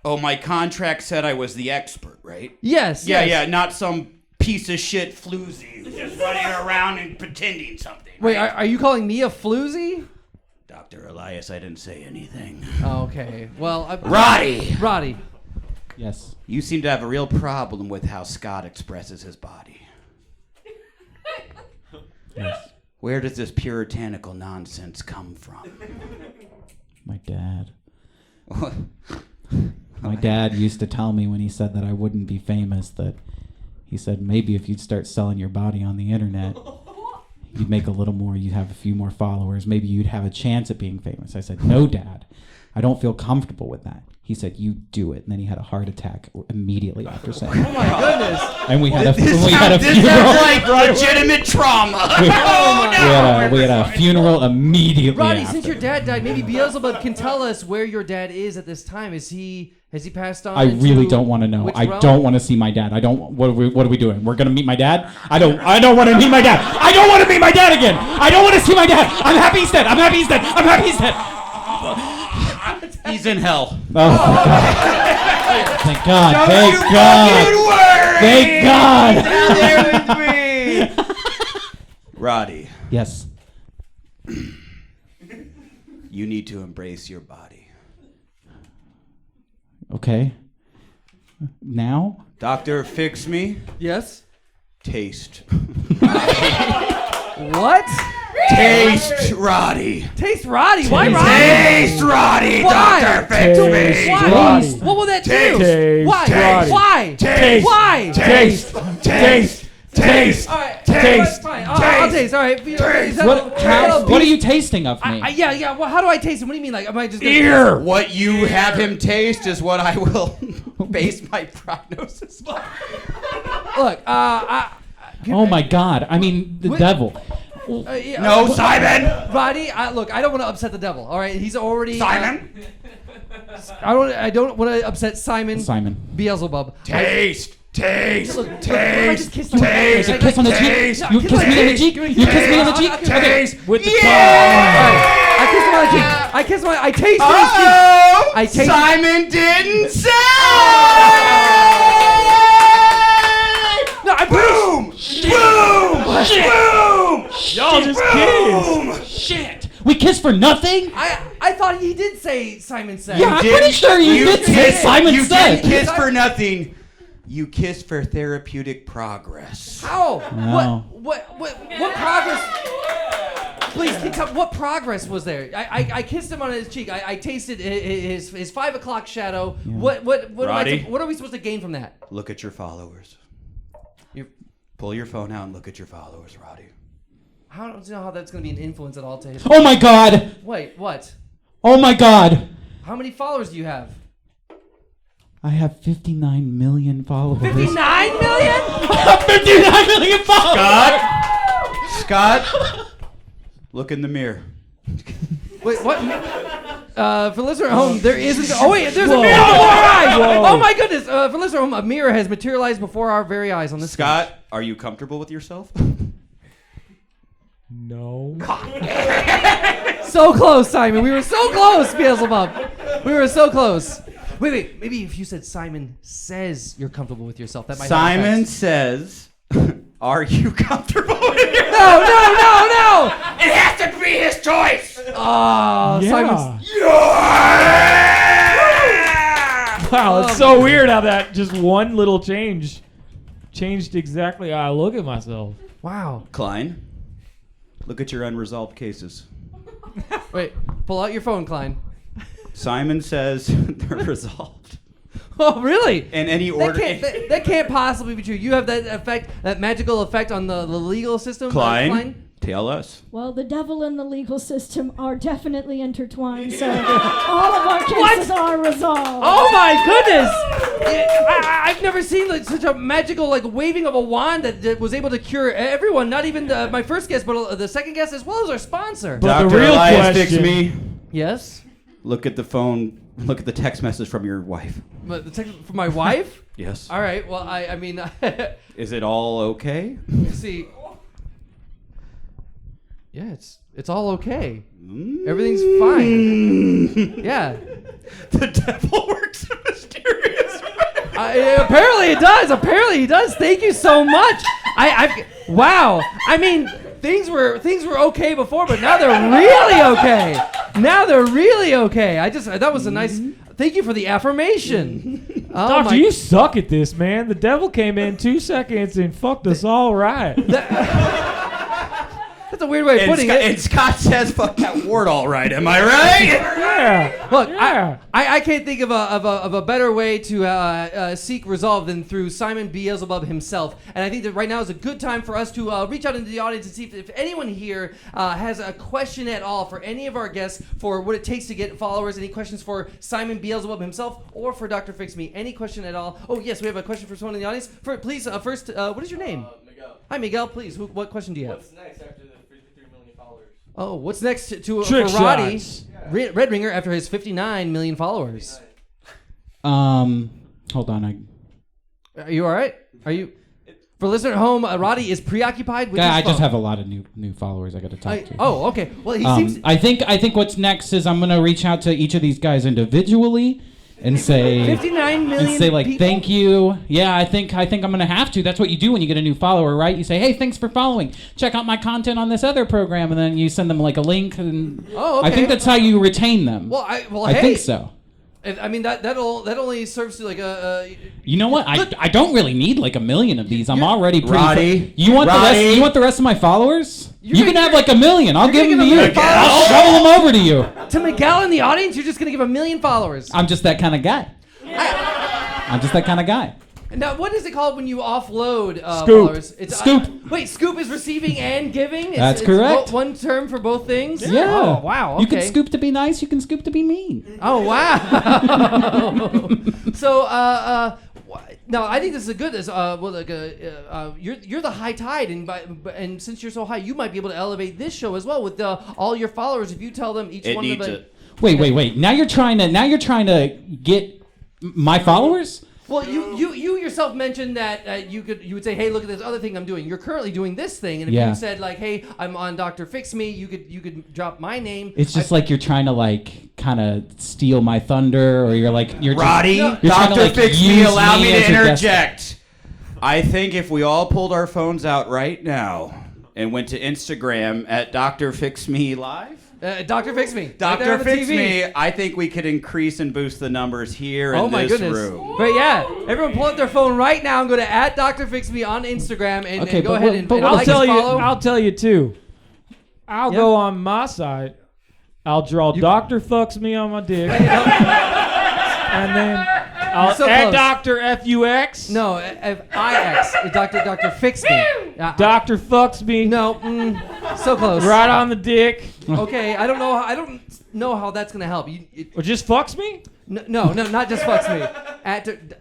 Speaker 6: Oh, my contract said I was the expert, right?
Speaker 1: Yes.
Speaker 6: Yeah,
Speaker 1: yes.
Speaker 6: yeah, not some piece of shit floozy who's just running around and pretending something.
Speaker 1: Wait,
Speaker 6: right?
Speaker 1: are you calling me a floozy?
Speaker 6: Dr. Elias, I didn't say anything.
Speaker 1: Oh, okay. Well,
Speaker 6: Roddie,
Speaker 2: Yes.
Speaker 6: you seem to have a real problem with how Scott expresses his body.
Speaker 2: Yes.
Speaker 6: Where does this puritanical nonsense come from?
Speaker 2: My dad. My dad used to tell me when he said that I wouldn't be famous that he said maybe if you'd start selling your body on the internet, you'd make a little more, you'd have a few more followers, maybe you'd have a chance at being famous. I said, no, Dad, I don't feel comfortable with that. He said, you do it. And then he had a heart attack immediately after saying it.
Speaker 1: oh my goodness.
Speaker 2: And we had a
Speaker 6: This
Speaker 2: funeral.
Speaker 6: sounds like legitimate trauma.
Speaker 2: We had a funeral immediately
Speaker 1: Roddie,
Speaker 2: after.
Speaker 1: since your dad died, maybe Beelzebub can tell us where your dad is at this time. Has he passed on?
Speaker 2: I really
Speaker 1: into
Speaker 2: don't want to know.
Speaker 1: which
Speaker 2: I
Speaker 1: realm?
Speaker 2: don't want to see my dad. I don't. What are we doing? We're gonna meet my dad. I don't want to meet my dad. I don't want to meet my dad again. I don't want to see my dad. I'm happy he's dead. I'm happy he's dead. I'm happy he's dead.
Speaker 6: He's in hell.
Speaker 2: Oh, thank God. Thank God. Thank God.
Speaker 6: Thank God. Roddie,
Speaker 2: Yes.
Speaker 6: you need to embrace your body.
Speaker 2: Okay. Now?
Speaker 6: Doctor, fix me.
Speaker 1: Yes.
Speaker 6: Taste.
Speaker 1: What?
Speaker 6: Taste Roddie.
Speaker 1: Taste Roddie. Why Roddie?
Speaker 6: Taste Roddie.
Speaker 1: Why?
Speaker 6: Doctor, fix me.
Speaker 1: Why?
Speaker 3: Roddie.
Speaker 1: What will that do?
Speaker 3: Taste
Speaker 1: Why?
Speaker 3: Roddie.
Speaker 1: Why?
Speaker 6: Taste.
Speaker 1: Why?
Speaker 6: Taste. Taste. Taste.
Speaker 1: All right.
Speaker 6: Taste.
Speaker 1: Fine. I'll taste. All right. Is that
Speaker 2: What are you tasting of me?
Speaker 1: yeah. Well, how do I taste it? What do you mean? Like, am I just gonna
Speaker 3: Ear.
Speaker 6: What you have him taste is what I will base my prognosis on.
Speaker 1: Look?
Speaker 2: Oh my God. I mean, the devil.
Speaker 1: Yeah,
Speaker 6: No, Simon.
Speaker 1: Roddie. Look, I don't want to upset the devil. All right. He's already.
Speaker 6: Simon.
Speaker 1: I don't want to upset Simon.
Speaker 2: Simon.
Speaker 1: Beelzebub.
Speaker 6: Taste. Taste.
Speaker 1: Look, what if I just kiss you?
Speaker 6: Taste.
Speaker 2: A kiss on the cheek?
Speaker 6: Taste.
Speaker 2: You kiss me on the cheek? You kiss me on the cheek? Okay.
Speaker 6: Taste.
Speaker 3: With the
Speaker 1: I kiss him on the cheek. I kiss him on. I taste his cheek.
Speaker 6: Oh,
Speaker 1: I taste.
Speaker 6: Simon didn't say.
Speaker 1: No, I'm
Speaker 6: Boom! Boom! Boom!
Speaker 3: Y'all just kids.
Speaker 2: Shit. We kissed for nothing?
Speaker 1: I thought he did say Simon said.
Speaker 2: Yeah, I'm pretty sure you did say Simon
Speaker 6: you
Speaker 2: said.
Speaker 6: didn't kiss for nothing. You kissed for therapeutic progress.
Speaker 1: How?
Speaker 2: No.
Speaker 1: What progress? Please, what progress was there? I kissed him on his cheek. I tasted his 5 o'clock shadow.
Speaker 2: Yeah.
Speaker 1: What are we supposed to gain from that?
Speaker 6: Look at your followers. Pull your phone out and look at your followers, Roddie.
Speaker 1: I don't know how that's going to be an influence at all to his...
Speaker 2: Oh my God!
Speaker 1: Wait, what?
Speaker 2: Oh my God!
Speaker 1: How many followers do you have?
Speaker 2: I have 59 million followers.
Speaker 1: 59 million?
Speaker 2: 59 million followers!
Speaker 6: Scott, look in the mirror.
Speaker 1: Wait, what? For listener at home, there isn't... Oh, wait, there's a mirror before our eyes! Oh, my goodness. For listener at home, a mirror has materialized before our very eyes on this
Speaker 6: Scott,
Speaker 1: stage.
Speaker 6: are you comfortable with yourself?
Speaker 3: No.
Speaker 1: So close, Simon. We were so close, Beelzebub. We were so close. Wait. Maybe if you said Simon says you're comfortable with yourself, that might have
Speaker 6: Simon
Speaker 1: effect.
Speaker 6: says, are you comfortable with yourself?
Speaker 1: No!
Speaker 6: It has to be his choice!
Speaker 1: Oh,
Speaker 3: Yeah.
Speaker 1: Simon's...
Speaker 3: Wow, it's so weird how that just one little change changed exactly how I look at myself.
Speaker 1: Wow.
Speaker 6: Klein, look at your unresolved cases.
Speaker 1: Wait, pull out your phone, Klein.
Speaker 6: Simon says they're resolved.
Speaker 1: Oh, really?
Speaker 6: In any order.
Speaker 1: That can't possibly be true. You have that effect, that magical effect on the legal system,
Speaker 6: Klein, tell us.
Speaker 5: Well, the devil and the legal system are definitely intertwined, so all of our cases are resolved.
Speaker 1: Oh my goodness! I've never seen such a magical waving of a wand that was able to cure everyone. Not even my first guest, but the second guest as well as our sponsor.
Speaker 3: But
Speaker 6: Dr.
Speaker 3: the real
Speaker 6: Elias, fix
Speaker 3: question-
Speaker 6: me.
Speaker 1: Yes,
Speaker 6: Look at the phone. Look at the text message from your wife.
Speaker 1: but the text from my wife.
Speaker 6: Yes.
Speaker 1: All right. Well, I mean,
Speaker 6: Is it all okay?
Speaker 1: see. Yeah, it's all okay. Everything's fine. Yeah.
Speaker 6: The devil works in mysterious ways.
Speaker 1: Apparently it does. Apparently he does. Thank you so much. Wow. I mean, things were okay before, but now they're really okay. Now they're really okay. That was a nice. Thank you for the affirmation. Oh
Speaker 3: Doctor,
Speaker 1: my-
Speaker 3: you suck at this, man. The devil came in 2 seconds and fucked us all right.
Speaker 1: That's a weird way of putting it.
Speaker 6: And Scott says, "Fuck that word, all right." Am I right?
Speaker 3: Yeah.
Speaker 1: Look,
Speaker 3: Yeah.
Speaker 1: I can't think of a better way to seek resolve than through Simon Beelzebub himself. And I think that right now is a good time for us to reach out into the audience and see if anyone here has a question at all for any of our guests for what it takes to get followers. Any questions for Simon Beelzebub himself or for Dr. Fix Me? Any question at all? Oh, yes, we have a question for someone in the audience. Please, first, what is your name?
Speaker 4: Miguel.
Speaker 1: Hi, Miguel. Please, what question do you have?
Speaker 4: What's next after the 53 million followers?
Speaker 1: Oh, what's next for
Speaker 3: Trick
Speaker 1: Roddie?
Speaker 3: shots.
Speaker 1: Red Ringer after his 59 million followers.
Speaker 2: Hold on.
Speaker 1: Are you all right? Are you? For listener at home, Roddie is preoccupied with
Speaker 2: I
Speaker 1: his
Speaker 2: just
Speaker 1: phone.
Speaker 2: have a lot of new followers I got to talk to.
Speaker 1: Oh, okay. Well, he seems.
Speaker 2: I think what's next is I'm gonna reach out to each of these guys individually and say
Speaker 1: 59 million
Speaker 2: and say like
Speaker 1: people?
Speaker 2: thank you. Yeah, I think I'm gonna have to. That's what you do when you get a new follower, right? You say, hey, thanks for following. Check out my content on this other program, and then you send them like a link. And
Speaker 1: Oh, okay.
Speaker 2: I think that's how you retain them.
Speaker 1: Well, I
Speaker 2: I think so.
Speaker 1: I mean that only serves to like a.
Speaker 2: You know what? I don't really need like a million of these. I'm already pretty.
Speaker 6: Roddie,
Speaker 2: You want the
Speaker 6: Roddie.
Speaker 2: rest? You want the rest of my followers?
Speaker 1: You're
Speaker 2: You
Speaker 1: gonna-
Speaker 2: can have like a million. I'll
Speaker 1: you're
Speaker 2: give them
Speaker 1: gonna
Speaker 2: to
Speaker 1: give
Speaker 2: you.
Speaker 1: a million
Speaker 2: I'll shovel them over to you.
Speaker 1: To Miguel in the audience, you're just gonna give 1 million followers.
Speaker 2: I'm just that kind of guy. I'm just that kind of guy.
Speaker 1: Now, what is it called when you offload
Speaker 3: Scoop.
Speaker 1: followers? It's,
Speaker 2: Scoop.
Speaker 1: Wait, scoop is receiving and giving.
Speaker 2: That's correct.
Speaker 1: One term for both things.
Speaker 2: Yeah.
Speaker 1: Oh, wow. Okay.
Speaker 2: You can scoop to be nice. You can scoop to be mean.
Speaker 1: Oh wow! So no, I think this is a good. You're the high tide, and since you're so high, you might be able to elevate this show as well with all your followers. If you tell them each
Speaker 6: It
Speaker 1: one of
Speaker 6: needs
Speaker 1: them.
Speaker 6: it.
Speaker 2: Wait. Now you're trying to get my followers?
Speaker 1: Well, you yourself mentioned that you would say, hey, look at this other thing I'm doing. You're currently doing this thing, and if
Speaker 2: Yeah.
Speaker 1: you said like, hey, I'm on Dr. Fix Me, you could drop my name.
Speaker 2: It's just like you're trying to like kind of steal my thunder, or you're just,
Speaker 6: Roddie,
Speaker 2: you're trying to,
Speaker 6: Dr.
Speaker 2: like,
Speaker 6: Fix Me,
Speaker 2: use
Speaker 6: allow me
Speaker 2: as
Speaker 6: to
Speaker 2: a guest.
Speaker 6: interject. I think if we all pulled our phones out right now and went to Instagram at Dr. Fix Me Live,
Speaker 1: Dr. Fix Me. Right there
Speaker 6: Dr.
Speaker 1: on the
Speaker 6: Fix
Speaker 1: TV.
Speaker 6: Me, I think we could increase and boost the numbers here
Speaker 1: Oh
Speaker 6: in
Speaker 1: my
Speaker 6: this
Speaker 1: goodness!
Speaker 6: room.
Speaker 1: But yeah, everyone pull up their phone right now and go to @Dr. Fix Me on Instagram and,
Speaker 2: Okay,
Speaker 1: and go
Speaker 2: but
Speaker 1: ahead
Speaker 2: what-
Speaker 1: and,
Speaker 2: but
Speaker 1: and
Speaker 2: what-
Speaker 3: I'll
Speaker 1: like
Speaker 3: tell
Speaker 1: and
Speaker 3: you.
Speaker 1: follow.
Speaker 3: I'll tell you too. I'll go on my side. I'll draw Dr. Fucks Me on my dick. And then I'll
Speaker 1: so
Speaker 3: add
Speaker 1: close.
Speaker 3: Dr. F-U-X.
Speaker 1: No, I-X. Dr. Fix Me.
Speaker 3: Dr. Fucks Me.
Speaker 1: No, so close.
Speaker 3: Right on the dick.
Speaker 1: Okay, I don't know how that's gonna help.
Speaker 3: Or just fucks me?
Speaker 1: No, not just fucks me.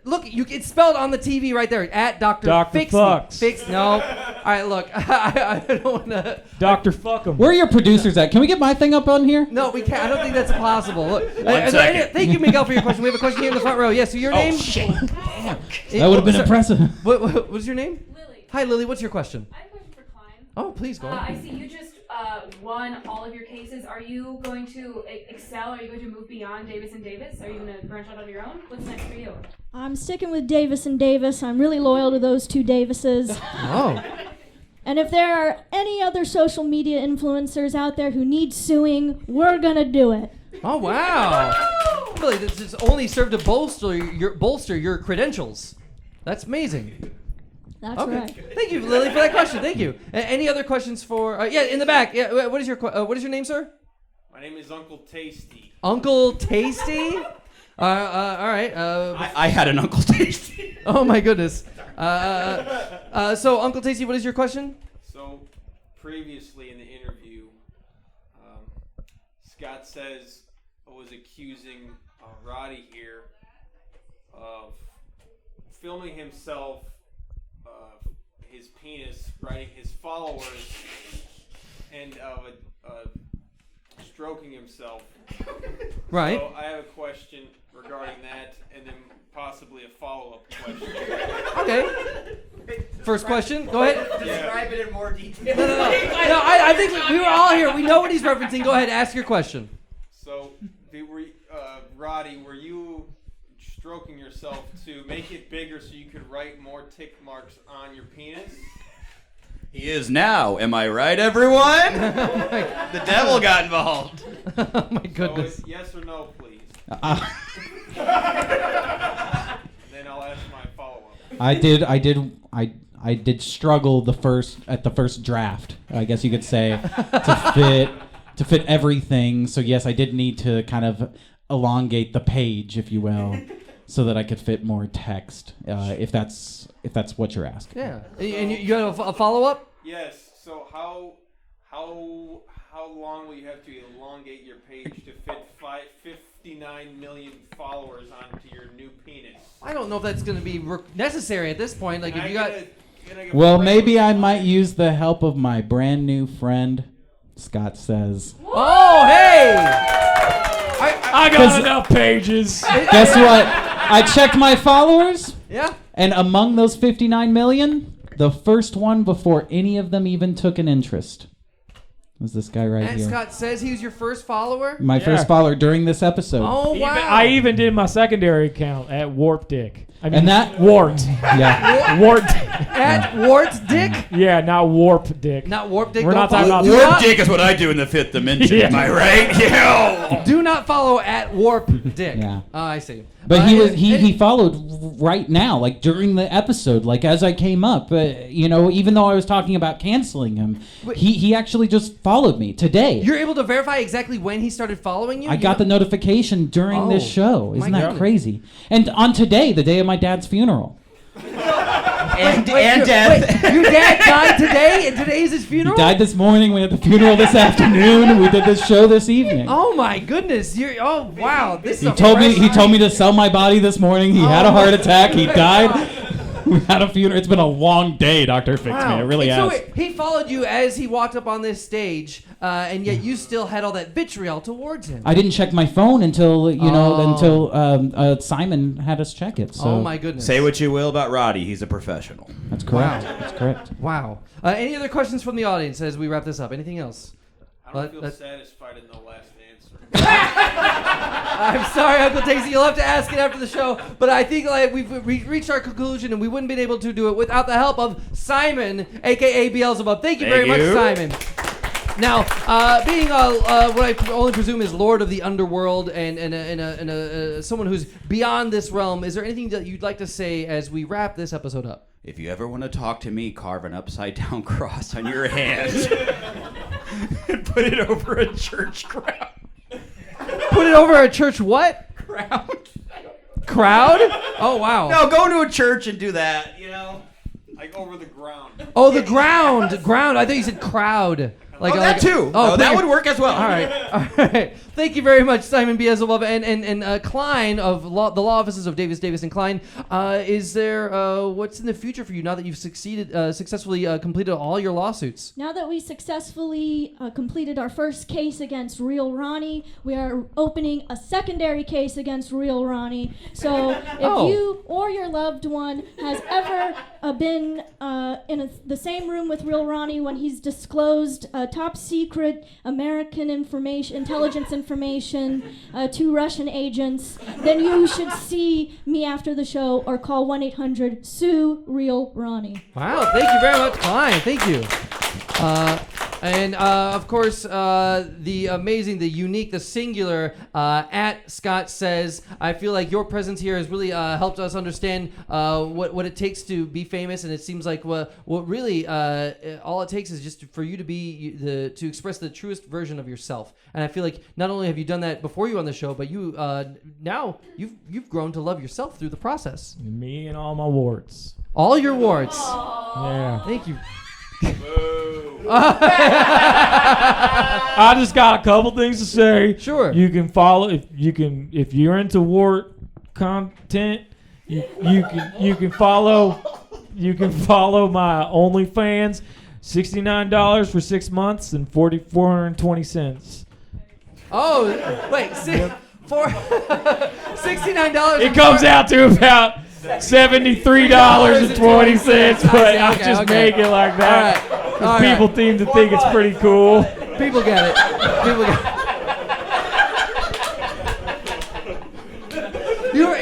Speaker 1: Look, it's spelled on the TV right there. At Dr. Fix
Speaker 3: Fucks.
Speaker 1: Me. Fix. No. All right, look, I don't want to.
Speaker 3: Dr. Fuck 'em.
Speaker 2: Where are your producers at? Can we get my thing up on here?
Speaker 1: No, we can't. I don't think that's possible. Look,
Speaker 6: One second.
Speaker 1: Thank you, Miguel, for your question. We have a question here in the front row. Yes, so your name?
Speaker 6: Shit.
Speaker 2: That would have been impressive.
Speaker 1: What was your name?
Speaker 7: Lily.
Speaker 1: Hi, Lily. What's your question?
Speaker 7: I have a question for Klein.
Speaker 1: Oh, please go on.
Speaker 7: I see you just won all of your cases. Are you going to excel? Are you going to move beyond Davis and Davis? Are you going to branch out on your own? What's next for you?
Speaker 5: I'm sticking with Davis and Davis. I'm really loyal to those two Davises.
Speaker 1: Oh.
Speaker 5: And if there are any other social media influencers out there who need suing, we're gonna do it.
Speaker 1: Oh, wow. Really, this is only served to bolster your credentials. That's amazing.
Speaker 5: That's
Speaker 1: Okay.
Speaker 5: right.
Speaker 1: Thank you, Lily, for that question. Thank you. Any other questions for? Yeah, in the back. Yeah. What is your name, sir?
Speaker 4: My name is Uncle Tasty.
Speaker 1: Uncle Tasty. All right.
Speaker 6: I had an Uncle Tasty.
Speaker 1: Oh my goodness. So Uncle Tasty, what is your question?
Speaker 4: So, previously in the interview, Scott was accusing Roddie here of filming himself, his penis, writing his followers, and stroking himself.
Speaker 1: Right.
Speaker 4: So I have a question regarding that, and then possibly a follow-up question.
Speaker 1: Okay. First question. Go ahead.
Speaker 6: Describe it in more detail.
Speaker 1: No. I think we were all here. We know what he's referencing. Go ahead. Ask your question.
Speaker 4: So, Roddie, were you stroking yourself to make it bigger so you could write more tick marks on your penis?
Speaker 6: He is now. Am I right, everyone? The devil got involved.
Speaker 1: Oh my
Speaker 4: So
Speaker 1: goodness.
Speaker 4: it's yes or no, please. Then I'll ask my follow-up.
Speaker 2: I did struggle at the first draft, I guess you could say, to fit everything. So yes, I did need to kind of elongate the page, if you will, so that I could fit more text. If that's what you're asking.
Speaker 1: Yeah. And you have a follow-up?
Speaker 4: Yes. So how long will you have to elongate your page to fit 59 million followers onto your new penis?
Speaker 1: I don't know if that's going to be necessary at this point. Like, if you got.
Speaker 2: Well, maybe I might use the help of my brand new friend, Scott says.
Speaker 1: Oh, hey!
Speaker 3: I got enough pages.
Speaker 2: Guess what? I checked my followers,
Speaker 1: Yeah.
Speaker 2: and among those 59 million, the first one before any of them even took an interest was this guy right
Speaker 1: And
Speaker 2: here.
Speaker 1: Scott says he was your first follower?
Speaker 2: My first follower during this episode.
Speaker 1: Oh, wow.
Speaker 3: I even did my secondary account at Warp Dick. I mean,
Speaker 2: And that-
Speaker 3: Wart.
Speaker 2: Yeah.
Speaker 3: Wart.
Speaker 1: At Wart's Dick?
Speaker 3: Yeah, not Warp Dick.
Speaker 1: Not Warp Dick.
Speaker 3: We're
Speaker 1: Don't
Speaker 3: not talking
Speaker 1: follow-
Speaker 3: about
Speaker 1: do
Speaker 6: Warp
Speaker 1: not-
Speaker 6: Dick is what I do in the fifth dimension.
Speaker 3: Yeah.
Speaker 6: Am I right? Yeah.
Speaker 1: Do not follow at Warp Dick.
Speaker 2: Yeah.
Speaker 1: Oh, I see.
Speaker 2: But he followed right now, like during the episode, like as I came up, even though I was talking about canceling him, he actually just followed me today.
Speaker 1: You're able to verify exactly when he started following you?
Speaker 2: I got the notification during this show. Isn't
Speaker 1: my
Speaker 2: that
Speaker 1: goodness.
Speaker 2: crazy? And on today, the day of my dad's funeral.
Speaker 6: And death.
Speaker 1: Wait, your dad died today, and today is his
Speaker 2: He
Speaker 1: funeral?
Speaker 2: died this morning. We had the funeral this afternoon. And we did this show this evening.
Speaker 1: Oh my goodness! Oh wow! This is
Speaker 2: He told me to sell my body this morning. He had a heart attack. He died. We had a funeral. It's been a long day, Dr. Fix Me. It really
Speaker 1: And
Speaker 2: has.
Speaker 1: so he followed you as he walked up on this stage, and yet you still had all that vitriol towards him.
Speaker 2: I didn't check my phone until Simon had us check it. So
Speaker 1: Oh my goodness!
Speaker 6: Say what you will about Roddie. He's a professional.
Speaker 2: That's correct.
Speaker 1: Wow.
Speaker 2: That's correct.
Speaker 1: Wow. Any other questions from the audience as we wrap this up? Anything else?
Speaker 4: I don't feel satisfied in the last answer.
Speaker 1: I'm sorry, Uncle Tasty. You'll have to ask it after the show. But I think we've reached our conclusion, and we wouldn't been able to do it without the help of Simon, a.k.a. Beelzebub. Thank you very much, Simon. Now, being what I only presume is Lord of the Underworld and someone who's beyond this realm, is there anything that you'd like to say as we wrap this episode up?
Speaker 6: If you ever want to talk to me, carve an upside down cross on your hand.
Speaker 3: and put it over a church crowd.
Speaker 1: Put it over a church what?
Speaker 6: Crowd.
Speaker 1: Crowd? Oh, wow.
Speaker 6: No, go to a church and do that,
Speaker 4: Like over the ground.
Speaker 1: Oh, the ground. Ground. I thought you said crowd. Like,
Speaker 6: that too.
Speaker 1: Oh,
Speaker 6: that would work as well.
Speaker 1: All right. All right. Thank you very much, Simon Beelzebub. And Klein of the law offices of Davis, and Klein. Is there, what's in the future for you now that you've successfully completed all your lawsuits?
Speaker 5: Now that we successfully completed our first case against Real Ronnie, we are opening a secondary case against Real Ronnie. So if you or your loved one has ever been in the same room with Real Ronnie when he's disclosed top secret American intelligence information to Russian agents, then you should see me after the show or call 1-800-SUE-REAL-RONNIE.
Speaker 1: Wow, thank you very much, Klein. Thank you. And of course, the amazing, the unique, the singular at Scott Says. I feel like your presence here has really helped us understand what it takes to be famous, and it seems like what really all it takes is just for you to be to express the truest version of yourself. And I feel like not only have you done that before you on the show, but you now you've grown to love yourself through the process.
Speaker 3: Me and all my warts.
Speaker 1: All your warts.
Speaker 3: Yeah.
Speaker 1: Thank you.
Speaker 3: I just got a couple things to say.
Speaker 1: Sure.
Speaker 3: You can follow if you're into wart content. You can follow my OnlyFans. $69 for 6 months and $420.
Speaker 1: Oh, wait, $69.
Speaker 3: It comes out to about $73.20, but I just make it like that.
Speaker 1: All right.
Speaker 3: People seem to think it's pretty cool.
Speaker 1: People get it.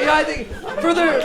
Speaker 1: I think further,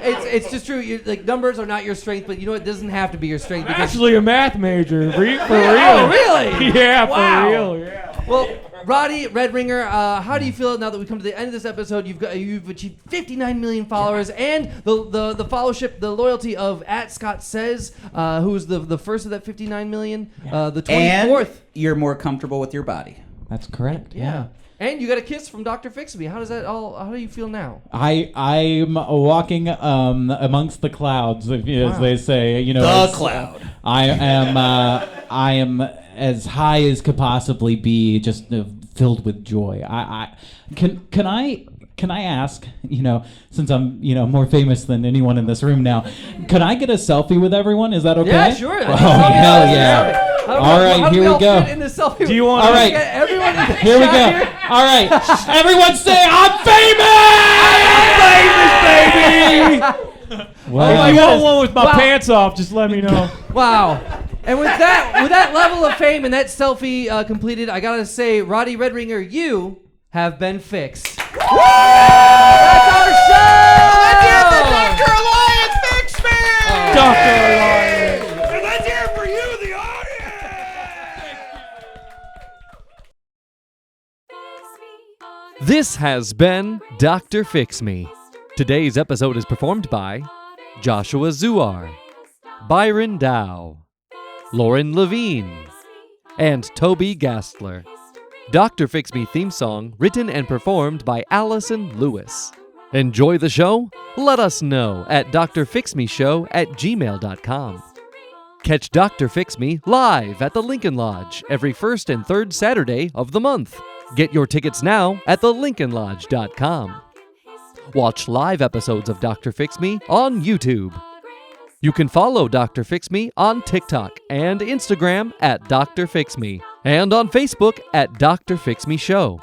Speaker 1: it's just true. Like numbers are not your strength, but you know it doesn't have to be your strength.
Speaker 3: I'm actually a math major, for real.
Speaker 1: Oh, really?
Speaker 3: Yeah,
Speaker 1: wow.
Speaker 3: for real. Yeah.
Speaker 1: Well, Roddie, Red Ringer, how do you feel now that we come to the end of this episode? You've achieved 59 million followers and the followership, the loyalty of at Scott Says, who was the first of that 59 million, the 24th.
Speaker 6: And you're more comfortable with your body.
Speaker 2: That's correct.
Speaker 1: Yeah. And you got a kiss from Dr. Fix-Me. How do you feel now?
Speaker 2: I'm walking amongst the clouds, as they say.
Speaker 6: The cloud.
Speaker 2: I am as high as could possibly be, just filled with joy. Can I ask, since I'm more famous than anyone in this room now, can I get a selfie with everyone? Is that okay?
Speaker 1: Yeah, sure.
Speaker 2: Oh, hell yeah. All right, here we go.
Speaker 3: Do you want
Speaker 2: All right.
Speaker 1: Get everyone in the
Speaker 2: Here we
Speaker 1: shot
Speaker 2: go.
Speaker 1: here?
Speaker 2: All right. Everyone say, I'm famous!
Speaker 3: Well, if you want one with my pants off, just let me know.
Speaker 1: Wow. And with that level of fame and that selfie completed, I gotta say, Roddie Red Ringer, you have been fixed. Woo! That's our show!
Speaker 6: Let's hear it for Dr. Elias Fix Me!
Speaker 3: Dr. Elias.
Speaker 6: And let's hear it for you, the audience!
Speaker 8: This has been Dr. Fix Me. Today's episode is performed by Joshua Zuar, Byron Dow, Lauren Levine, and Toby Gastler. Dr. Fix Me theme song written and performed by Allison Lewis. Enjoy the show? Let us know at drfixmeshow@gmail.com. Catch Dr. Fix Me live at the Lincoln Lodge every first and third Saturday of the month. Get your tickets now at thelincolnlodge.com. Watch live episodes of Dr. Fix Me on YouTube. You can follow Dr. Fix Me on TikTok and Instagram at Dr. Fix Me, and on Facebook at Dr. Fix Me Show.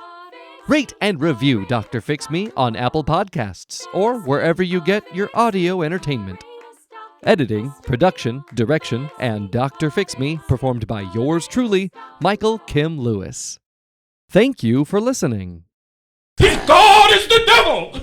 Speaker 8: Rate and review Dr. Fix Me on Apple Podcasts or wherever you get your audio entertainment. Editing, production, direction, and Dr. Fix Me performed by yours truly, Michael Kim Lewis. Thank you for listening.
Speaker 6: He's gone!